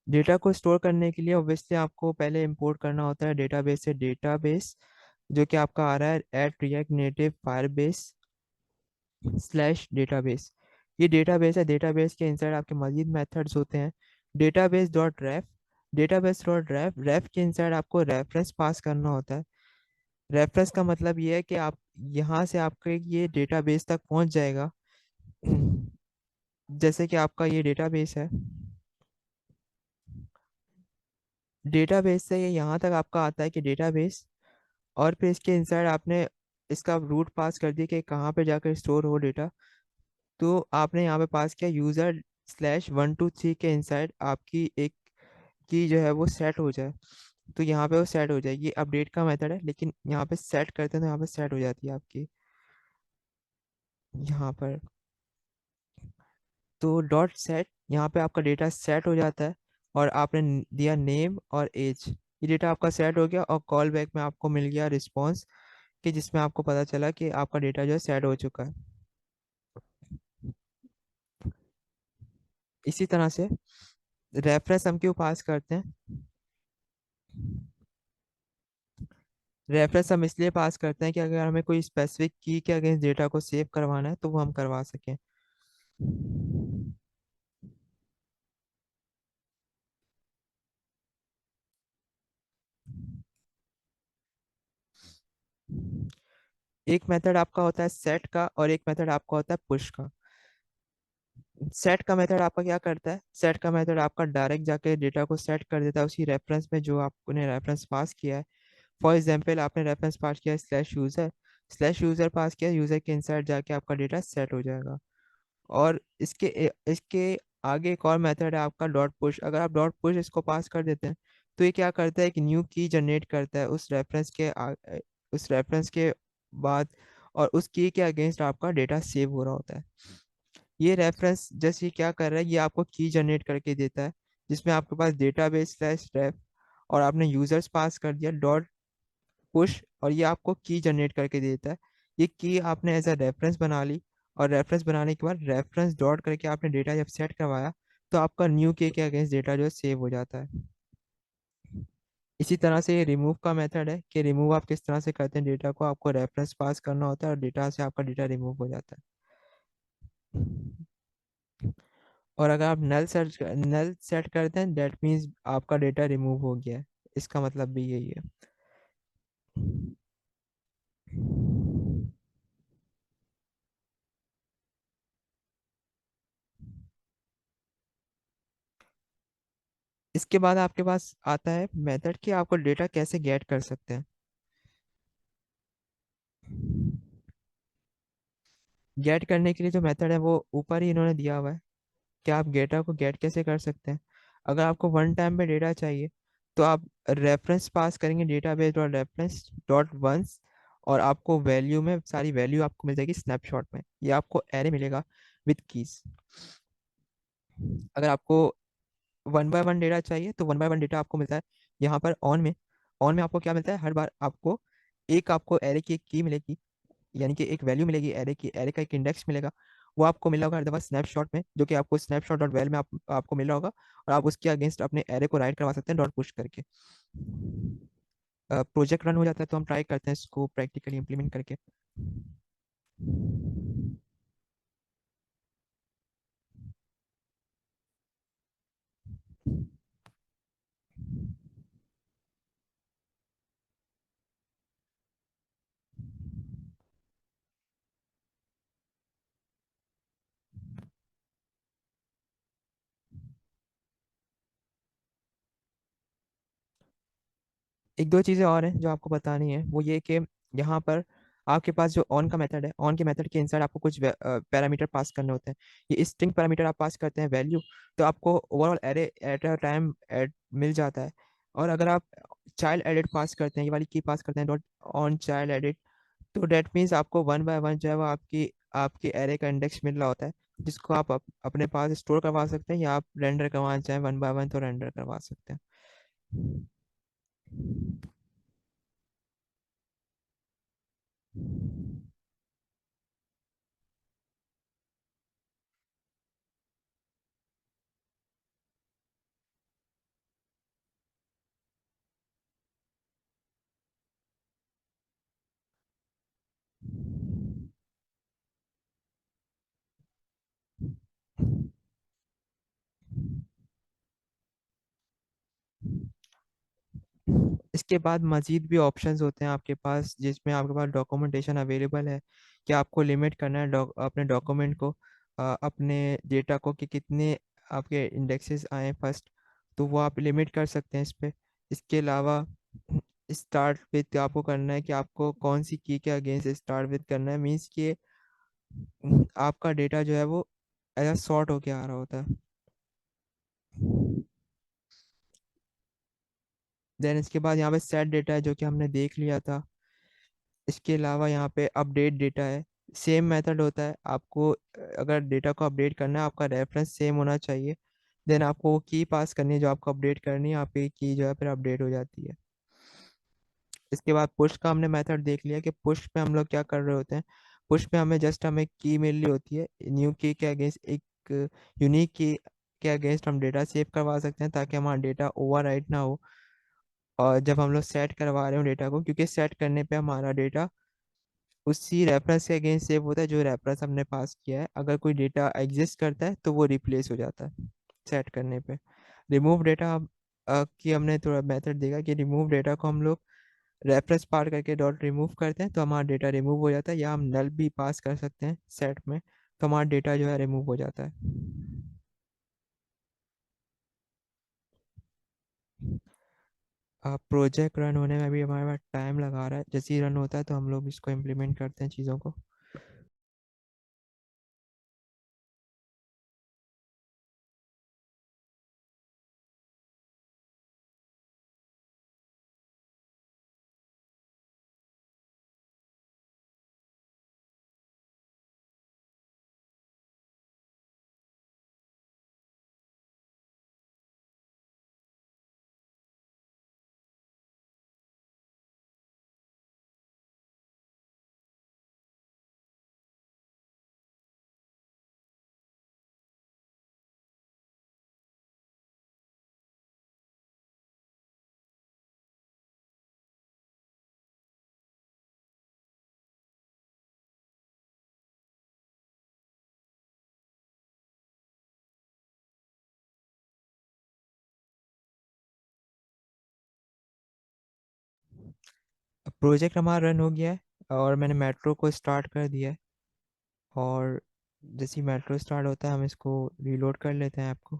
डेटा को स्टोर करने के लिए ऑब्वियसली आपको पहले इंपोर्ट करना होता है डेटाबेस से डेटाबेस, जो कि आपका आ रहा है at react native firebase slash database. ये डेटाबेस है, डेटाबेस के इंसाइड आपके मजीद मेथड्स होते हैं। Database dot ref, database dot ref, ref के इंसाइड आपको रेफरेंस पास करना होता है। रेफरेंस का मतलब ये है कि आप यहाँ से आपके ये डेटाबेस तक पहुँच जाएगा। जैसे कि आपका ये डेटाबेस है, डेटाबेस से ये यहाँ तक आपका आता है कि डेटाबेस, और फिर इसके इंसाइड आपने इसका रूट पास कर दिया कि कहाँ पे जाकर स्टोर हो डेटा। तो आपने यहाँ पे पास किया यूज़र स्लैश 123 के इंसाइड आपकी एक की जो है वो सेट हो जाए। तो यहाँ पे वो सेट हो जाएगी, अपडेट का मेथड है, लेकिन यहाँ पे सेट करते हैं तो यहाँ पे सेट हो जाती है आपकी यहाँ पर। तो डॉट सेट, यहाँ पे आपका डेटा सेट हो जाता है, और आपने दिया नेम और एज, ये डेटा आपका सेट हो गया, और कॉल बैक में आपको मिल गया रिस्पॉन्स कि जिसमें आपको पता चला कि आपका डेटा जो है सेट हो चुका है। इसी तरह से रेफरेंस हम क्यों पास करते हैं, रेफरेंस हम इसलिए पास करते हैं कि अगर हमें कोई स्पेसिफिक की के अगेंस्ट डेटा को सेव करवाना है तो वो हम करवा सकें। एक मेथड आपका होता है सेट का, और एक मेथड आपका होता है पुश का। सेट का मेथड आपका क्या करता है, सेट का मेथड आपका डायरेक्ट जाके डेटा को सेट कर देता है उसी रेफरेंस में जो आपने रेफरेंस पास किया है। फॉर एग्जांपल आपने रेफरेंस पास किया स्लैश यूजर पास किया, यूजर के इनसाइड जाके आपका डेटा सेट हो जाएगा। और इसके आगे एक और मेथड है आपका डॉट पुश। अगर आप डॉट पुश इसको पास कर देते हैं तो ये क्या करता है, एक न्यू की जनरेट करता है उस रेफरेंस के बाद, और उस की के अगेंस्ट आपका डेटा सेव हो रहा होता है। ये रेफरेंस जैसे ये क्या कर रहा है, ये आपको की जनरेट करके देता है, जिसमें आपके पास डेटाबेस स्लैश रेफ, और आपने यूजर्स पास कर दिया डॉट पुश, और ये आपको की जनरेट करके देता है। ये की आपने एज अ रेफरेंस बना ली, और रेफरेंस बनाने के बाद रेफरेंस डॉट करके आपने डेटा जब सेट करवाया तो आपका न्यू के अगेंस्ट डेटा जो है सेव हो जाता है। इसी तरह से ये रिमूव का मेथड है कि रिमूव आप किस तरह से करते हैं, डेटा को आपको रेफरेंस पास करना होता है और डेटा से आपका डेटा रिमूव हो जाता है। और अगर आप नल सेट करते हैं, दैट मीन्स आपका डेटा रिमूव हो गया है, इसका मतलब भी यही है। इसके बाद आपके पास आता है मेथड कि आपको डेटा कैसे गेट कर सकते हैं। गेट करने के लिए जो मेथड है वो ऊपर ही इन्होंने दिया हुआ है कि आप डेटा को गेट कैसे कर सकते हैं। अगर आपको वन टाइम पे डेटा चाहिए तो आप रेफरेंस पास करेंगे database dot reference dot once, और आपको वैल्यू में सारी वैल्यू आपको मिल जाएगी स्नैपशॉट में, ये आपको एरे मिलेगा विद कीज। अगर आपको वन बाय वन डेटा चाहिए तो वन बाय वन डेटा आपको मिलता है यहाँ पर ऑन में आपको क्या मिलता है, हर बार आपको आपको एरे की एक की मिलेगी, यानी कि एक वैल्यू मिलेगी एरे की, एरे का एक इंडेक्स मिलेगा। वो आपको मिला होगा हर दफा स्नैपशॉट में, जो कि आपको स्नैपशॉट डॉट वेल में आपको मिला होगा, और आप उसके अगेंस्ट अपने एरे को राइट करवा सकते हैं डॉट पुश करके। प्रोजेक्ट रन हो जाता है, तो हम ट्राई करते हैं इसको प्रैक्टिकली इंप्लीमेंट करके। एक दो चीज़ें और हैं जो आपको बतानी है, वो ये कि यहाँ पर आपके पास जो ऑन का मेथड है, ऑन के मेथड के इनसाइड आपको कुछ पैरामीटर पास करने होते हैं। ये स्ट्रिंग पैरामीटर आप पास करते हैं वैल्यू, तो आपको overall array at a time मिल जाता है। और अगर आप चाइल्ड एडिट पास करते हैं, ये वाली की पास करते हैं डॉट ऑन चाइल्ड एडिट, तो डेट मीन्स आपको वन बाय वन जो है वो आपकी आपकी एरे का इंडेक्स मिल रहा होता है, जिसको आप अपने पास स्टोर करवा सकते हैं, या आप रेंडर करवाना चाहें वन बाय वन तो रेंडर करवा सकते हैं। इसके बाद मजीद भी ऑप्शंस होते हैं आपके पास, जिसमें आपके पास डॉक्यूमेंटेशन अवेलेबल है कि आपको लिमिट करना है अपने डॉक्यूमेंट को, अपने डेटा को, कि कितने आपके इंडेक्सेस आए फर्स्ट, तो वो आप लिमिट कर सकते हैं इस पे। इसके अलावा स्टार्ट विद आपको करना है कि आपको कौन सी की के अगेंस्ट स्टार्ट विद करना है, मीन्स कि आपका डेटा जो है वो ऐसा सॉर्ट होके आ रहा होता है। देन इसके बाद यहाँ पे सेट डेटा है जो कि हमने देख लिया था। इसके अलावा यहाँ पे अपडेट डेटा है, सेम मेथड होता है आपको, अगर डेटा को अपडेट करना है आपका रेफरेंस सेम होना चाहिए। देन आपको वो की पास करनी है जो आपको अपडेट करनी है, आपकी की जो है फिर अपडेट हो जाती है। इसके बाद पुश का हमने मेथड देख लिया कि पुश पे हम लोग क्या कर रहे होते हैं। पुश पे हमें की मिल रही होती है, न्यू की के अगेंस्ट एक यूनिक की के अगेंस्ट हम डेटा सेव करवा सकते हैं ताकि हमारा डेटा ओवरराइट ना हो। और जब हम लोग सेट करवा रहे हो डेटा को, क्योंकि सेट करने पे हमारा डेटा उसी रेफरेंस के अगेंस्ट सेव होता है जो रेफरेंस हमने पास किया है। अगर कोई डेटा एग्जिस्ट करता है तो वो रिप्लेस हो जाता है सेट करने पे। रिमूव डेटा की हमने थोड़ा मेथड देखा कि रिमूव डेटा को हम लोग रेफरेंस पार करके डॉट रिमूव करते हैं तो हमारा डेटा रिमूव हो जाता है, या हम नल भी पास कर सकते हैं सेट में, तो हमारा डेटा जो है रिमूव हो जाता है। प्रोजेक्ट रन होने में भी हमारे पास टाइम लगा रहा है, जैसे ही रन होता है तो हम लोग इसको इम्प्लीमेंट करते हैं चीज़ों को। प्रोजेक्ट हमारा रन हो गया है और मैंने मेट्रो को स्टार्ट कर दिया है। और जैसे ही मेट्रो स्टार्ट होता है हम इसको रीलोड कर लेते हैं ऐप को।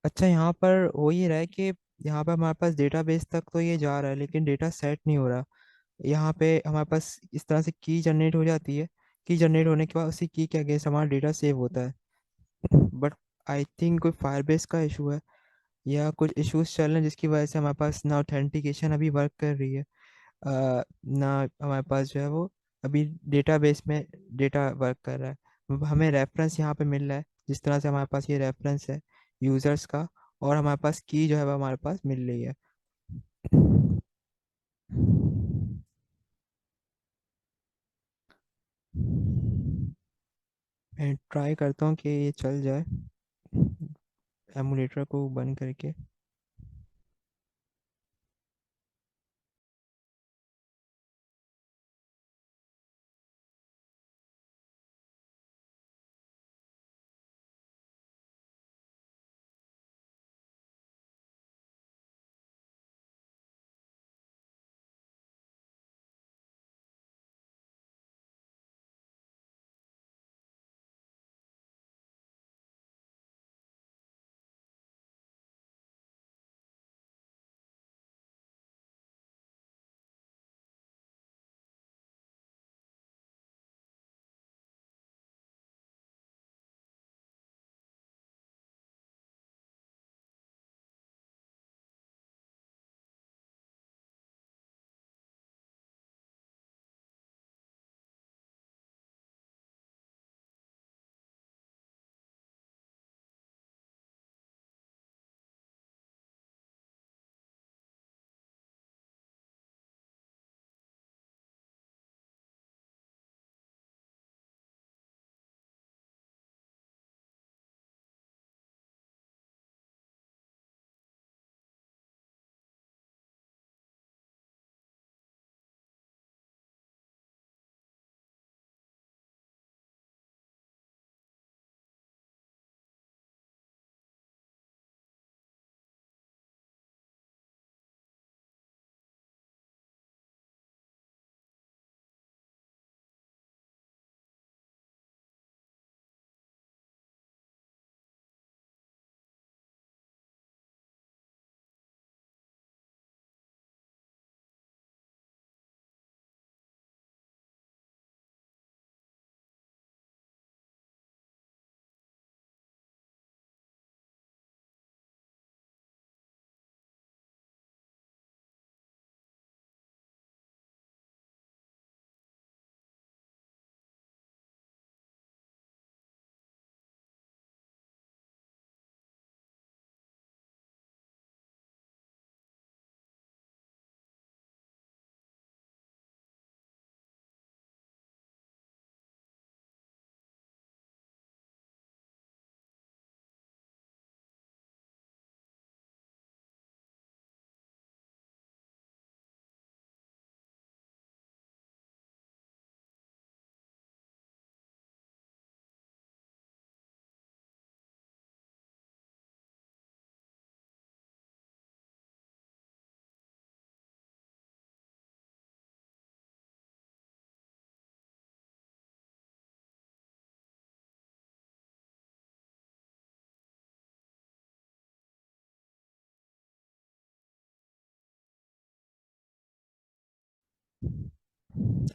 अच्छा, यहाँ पर हो ही रहा है कि यहाँ पर हमारे पास डेटाबेस तक तो ये जा रहा है, लेकिन डेटा सेट नहीं हो रहा। यहाँ पे हमारे पास इस तरह से की जनरेट हो जाती है। की जनरेट होने के बाद उसी की के अगेंस्ट हमारा डेटा सेव होता है। बट आई थिंक कोई फायरबेस का इशू है, या कुछ इश्यूज चल रहे हैं जिसकी वजह से हमारे पास ना ऑथेंटिकेशन अभी वर्क कर रही है, ना हमारे पास जो है वो अभी डेटाबेस में डेटा वर्क कर रहा है। हमें रेफरेंस यहाँ पे मिल रहा है, जिस तरह से हमारे पास ये रेफरेंस है यूजर्स का, और हमारे पास की जो है वो हमारे पास मिल रही है। मैं ट्राई करता हूँ कि ये चल जाए एमुलेटर को बंद करके।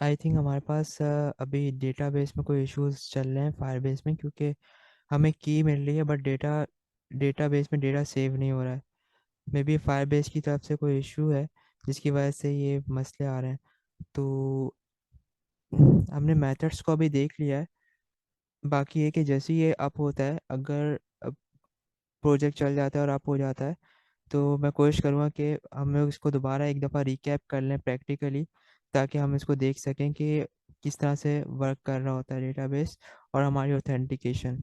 आई थिंक हमारे पास अभी डेटाबेस में कोई इश्यूज चल रहे हैं फायरबेस में, क्योंकि हमें की मिल रही है बट डेटाबेस में डेटा सेव नहीं हो रहा है। मे बी फायरबेस की तरफ से कोई इशू है जिसकी वजह से ये मसले आ रहे हैं। तो हमने मेथड्स को अभी देख लिया है। बाकी ये कि जैसे ही ये अप होता है, अगर प्रोजेक्ट चल जाता है और अप हो जाता है, तो मैं कोशिश करूँगा कि हम लोग इसको दोबारा एक दफ़ा रिकैप कर लें प्रैक्टिकली, ताकि हम इसको देख सकें कि किस तरह से वर्क कर रहा होता है डेटाबेस और हमारी ऑथेंटिकेशन।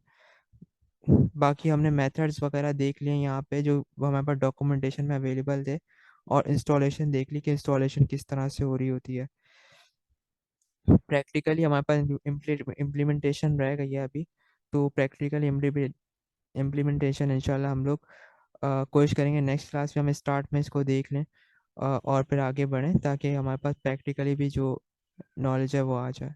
बाकी हमने मेथड्स वगैरह देख लिए यहाँ पे जो हमारे पास डॉक्यूमेंटेशन में अवेलेबल थे, और इंस्टॉलेशन देख ली कि इंस्टॉलेशन किस तरह से हो रही होती है। प्रैक्टिकली हमारे पास इम्प्लीमेंटेशन रह गई है अभी। तो प्रैक्टिकल इम्प्लीमेंटेशन इंशाल्लाह हम लोग कोशिश करेंगे नेक्स्ट क्लास में हम स्टार्ट में इसको देख लें, और फिर आगे बढ़ें ताकि हमारे पास प्रैक्टिकली भी जो नॉलेज है वो आ जाए।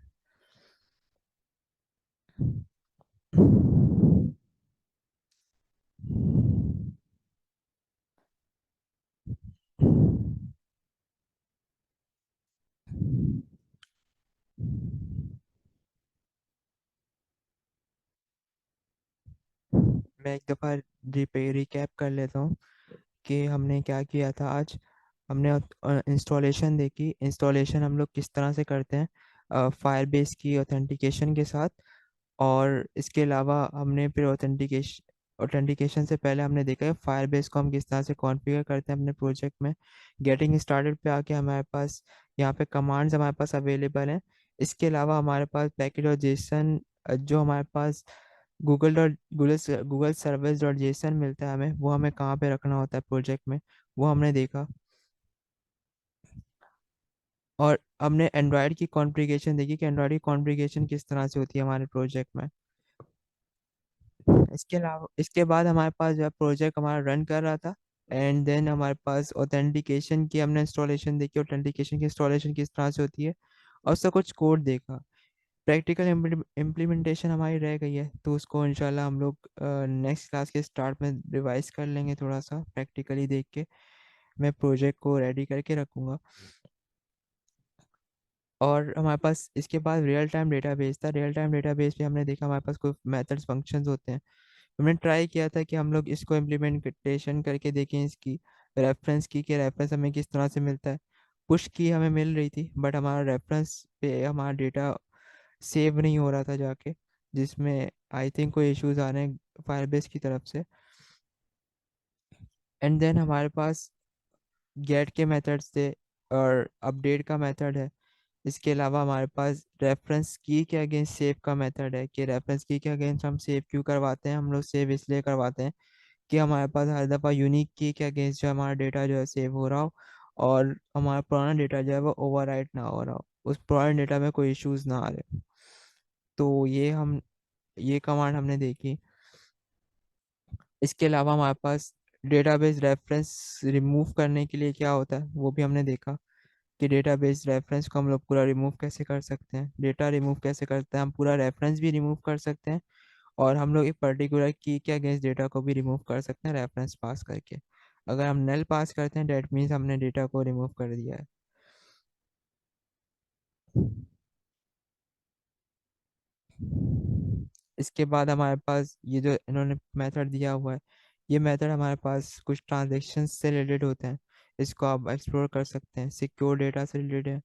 मैं एक दफ़ा रिकैप कर लेता हूँ कि हमने क्या किया था आज। हमने इंस्टॉलेशन देखी। इंस्टॉलेशन हम लोग किस तरह से करते हैं फायरबेस की ऑथेंटिकेशन के साथ। और इसके अलावा हमने फिर ऑथेंटिकेशन से पहले हमने देखा है फायरबेस को हम किस तरह से कॉन्फ़िगर करते हैं अपने प्रोजेक्ट में। गेटिंग स्टार्टेड पे आके हमारे पास यहाँ पे कमांड्स हमारे पास अवेलेबल हैं। इसके अलावा हमारे पास पैकेज और जेसन, जो हमारे पास गूगल सर्विस डॉट जेसन मिलता है हमें, वो हमें कहाँ पे रखना होता है प्रोजेक्ट में, वो हमने देखा। और हमने एंड्रॉयड की कॉन्फ़िगरेशन देखी कि एंड्रॉयड की कॉन्फ़िगरेशन किस तरह से होती है हमारे प्रोजेक्ट में। इसके अलावा इसके बाद हमारे पास जब प्रोजेक्ट हमारा रन कर रहा था, एंड देन हमारे पास ऑथेंटिकेशन की हमने इंस्टॉलेशन देखी, ऑथेंटिकेशन की इंस्टॉलेशन किस तरह से होती है, और उसका कुछ कोड देखा। प्रैक्टिकल इम्प्लीमेंटेशन हमारी रह गई है, तो उसको इंशाल्लाह हम लोग नेक्स्ट क्लास के स्टार्ट में रिवाइज कर लेंगे थोड़ा सा प्रैक्टिकली देख के। मैं प्रोजेक्ट को रेडी करके रखूँगा। और हमारे पास इसके बाद रियल टाइम डेटाबेस था। रियल टाइम डेटाबेस पे हमने देखा हमारे पास कोई मेथड्स फंक्शंस होते हैं। हमने ट्राई किया था कि हम लोग इसको इम्प्लीमेंटेशन करके देखें, इसकी रेफरेंस की कि रेफरेंस हमें किस तरह से मिलता है। पुश की हमें मिल रही थी बट हमारा रेफरेंस पे हमारा डेटा सेव नहीं हो रहा था जाके, जिसमें आई थिंक कोई इश्यूज आ रहे हैं फायरबेस की तरफ से। एंड देन हमारे पास गेट के मेथड्स थे और अपडेट का मेथड है। इसके अलावा हमारे पास रेफरेंस की के अगेंस्ट सेव का मेथड है कि रेफरेंस की के अगेंस्ट हम सेव क्यों करवाते हैं। हम लोग सेव इसलिए करवाते हैं कि हमारे पास हर दफ़ा यूनिक की के अगेंस्ट जो हमारा डेटा जो है सेव हो रहा हो, और हमारा पुराना डेटा जो है वो ओवरराइट ना हो रहा हो, उस पुराने डेटा में कोई इश्यूज ना आ रहे। तो ये कमांड हमने देखी। इसके अलावा हमारे पास डेटाबेस रेफरेंस रिमूव करने के लिए क्या होता है वो भी हमने देखा कि डेटाबेस रेफरेंस को हम लोग पूरा रिमूव कैसे कर सकते हैं, डेटा रिमूव कैसे करते हैं, हम पूरा रेफरेंस भी रिमूव कर सकते हैं, और हम लोग एक पर्टिकुलर की के अगेंस्ट डेटा को भी रिमूव कर सकते हैं रेफरेंस पास करके। अगर हम नल पास करते हैं डेट मीन्स हमने डेटा को रिमूव कर दिया है। इसके बाद हमारे पास ये जो इन्होंने मेथड दिया हुआ है, ये मेथड हमारे पास कुछ ट्रांजेक्शन से रिलेटेड होते हैं। इसको आप एक्सप्लोर कर सकते हैं, सिक्योर डेटा से रिलेटेड है।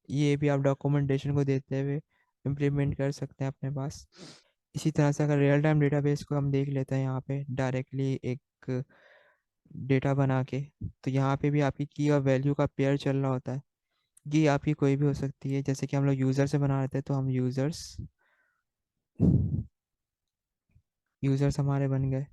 ये भी आप डॉक्यूमेंटेशन को देते हुए इम्प्लीमेंट कर सकते हैं अपने पास। इसी तरह से अगर रियल टाइम डेटाबेस को हम देख लेते हैं यहाँ पे डायरेक्टली एक डेटा बना के, तो यहाँ पे भी आपकी की और वैल्यू का पेयर चल रहा होता है। की आपकी कोई भी हो सकती है, जैसे कि हम लोग यूज़र से बना रहे थे तो हम यूज़र्स हमारे बन गए।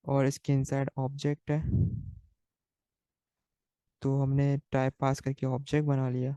और इसके इनसाइड ऑब्जेक्ट है, तो हमने टाइप पास करके ऑब्जेक्ट बना लिया।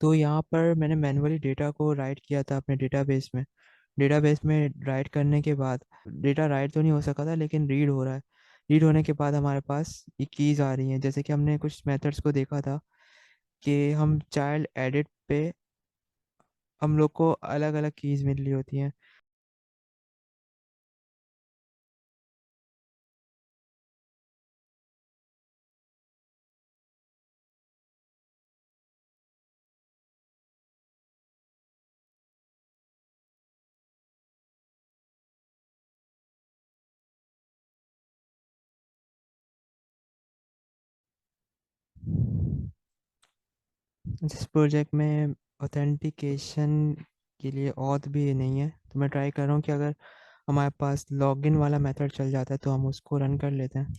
तो यहाँ पर मैंने मैन्युअली डेटा को राइट किया था अपने डेटाबेस में। डेटाबेस में राइट करने के बाद डेटा राइट तो नहीं हो सका था, लेकिन रीड हो रहा है। रीड होने के बाद हमारे पास ये कीज़ आ रही हैं, जैसे कि हमने कुछ मेथड्स को देखा था कि हम चाइल्ड एडिट पे हम लोग को अलग अलग कीज़ मिल रही होती हैं। जिस प्रोजेक्ट में ऑथेंटिकेशन के लिए ऑथ भी नहीं है, तो मैं ट्राई कर रहा हूँ कि अगर हमारे पास लॉगिन वाला मेथड चल जाता है तो हम उसको रन कर लेते हैं।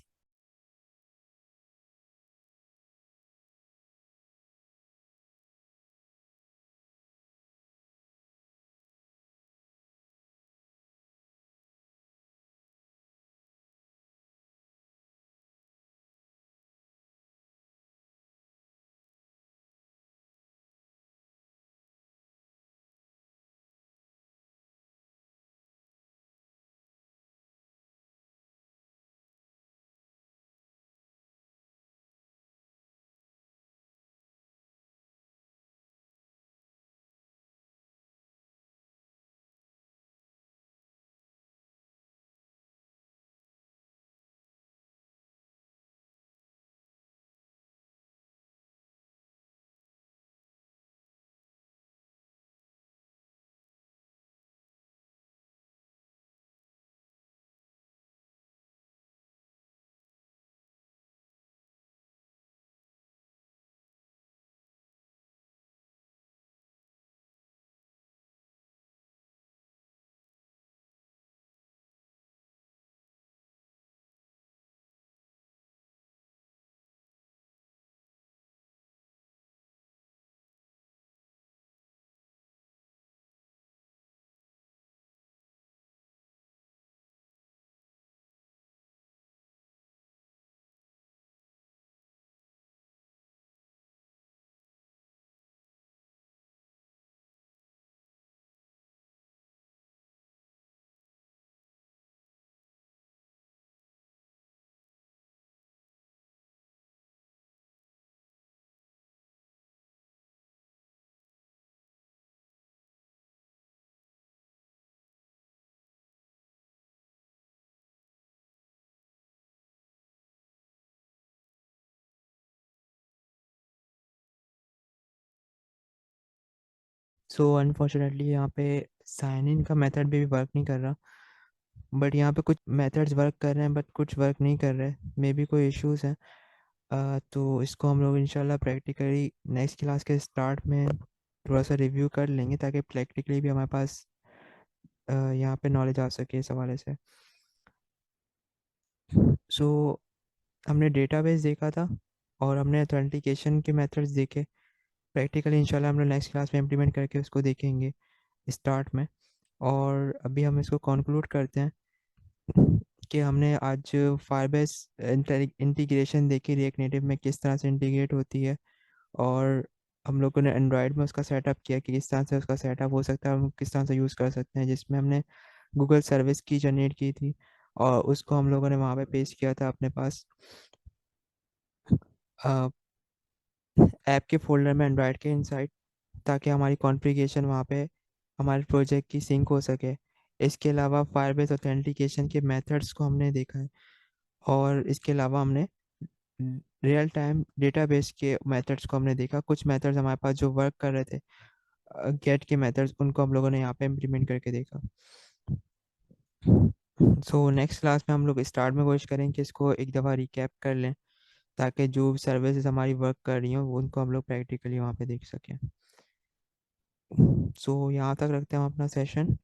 सो अनफॉर्चुनेटली यहाँ पे साइन इन का मेथड भी वर्क नहीं कर रहा। बट यहाँ पे कुछ मेथड्स वर्क कर रहे हैं, बट कुछ वर्क नहीं कर रहे, मे बी कोई इश्यूज हैं। तो इसको हम लोग इंशाल्लाह प्रैक्टिकली नेक्स्ट क्लास के स्टार्ट में थोड़ा सा रिव्यू कर लेंगे, ताकि प्रैक्टिकली भी हमारे पास यहाँ पे नॉलेज आ सके इस हवाले से। सो हमने डेटाबेस देखा था और हमने ऑथेंटिकेशन के मेथड्स देखे। प्रैक्टिकली इंशाल्लाह हम लोग नेक्स्ट क्लास में इम्प्लीमेंट करके उसको देखेंगे स्टार्ट में। और अभी हम इसको कंक्लूड करते हैं कि हमने आज फायरबेस इंटीग्रेशन देखी, रिएक्ट नेटिव में किस तरह से इंटीग्रेट होती है। और हम लोगों ने एंड्रॉयड में उसका सेटअप किया कि किस तरह से उसका सेटअप हो सकता है, हम किस तरह से यूज़ कर सकते हैं, जिसमें हमने गूगल सर्विस की जनरेट की थी और उसको हम लोगों ने वहाँ पे पेश किया था अपने पास ऐप के फोल्डर में एंड्रॉयड के इनसाइड, ताकि हमारी कॉन्फ़िगरेशन वहाँ पे हमारे प्रोजेक्ट की सिंक हो सके। इसके अलावा फायरबेस ऑथेंटिकेशन के मेथड्स को हमने देखा है, और इसके अलावा हमने रियल टाइम डेटाबेस के मेथड्स को हमने देखा। कुछ मेथड्स हमारे पास जो वर्क कर रहे थे, गेट के मेथड्स, उनको हम लोगों ने यहाँ पे इम्प्लीमेंट करके देखा। सो नेक्स्ट क्लास में हम लोग स्टार्ट में कोशिश करें कि इसको एक दफ़ा रिकैप कर लें, ताकि जो सर्विसेज हमारी वर्क कर रही हो वो उनको हम लोग प्रैक्टिकली वहाँ पे देख सकें। सो यहाँ तक रखते हैं हम अपना सेशन।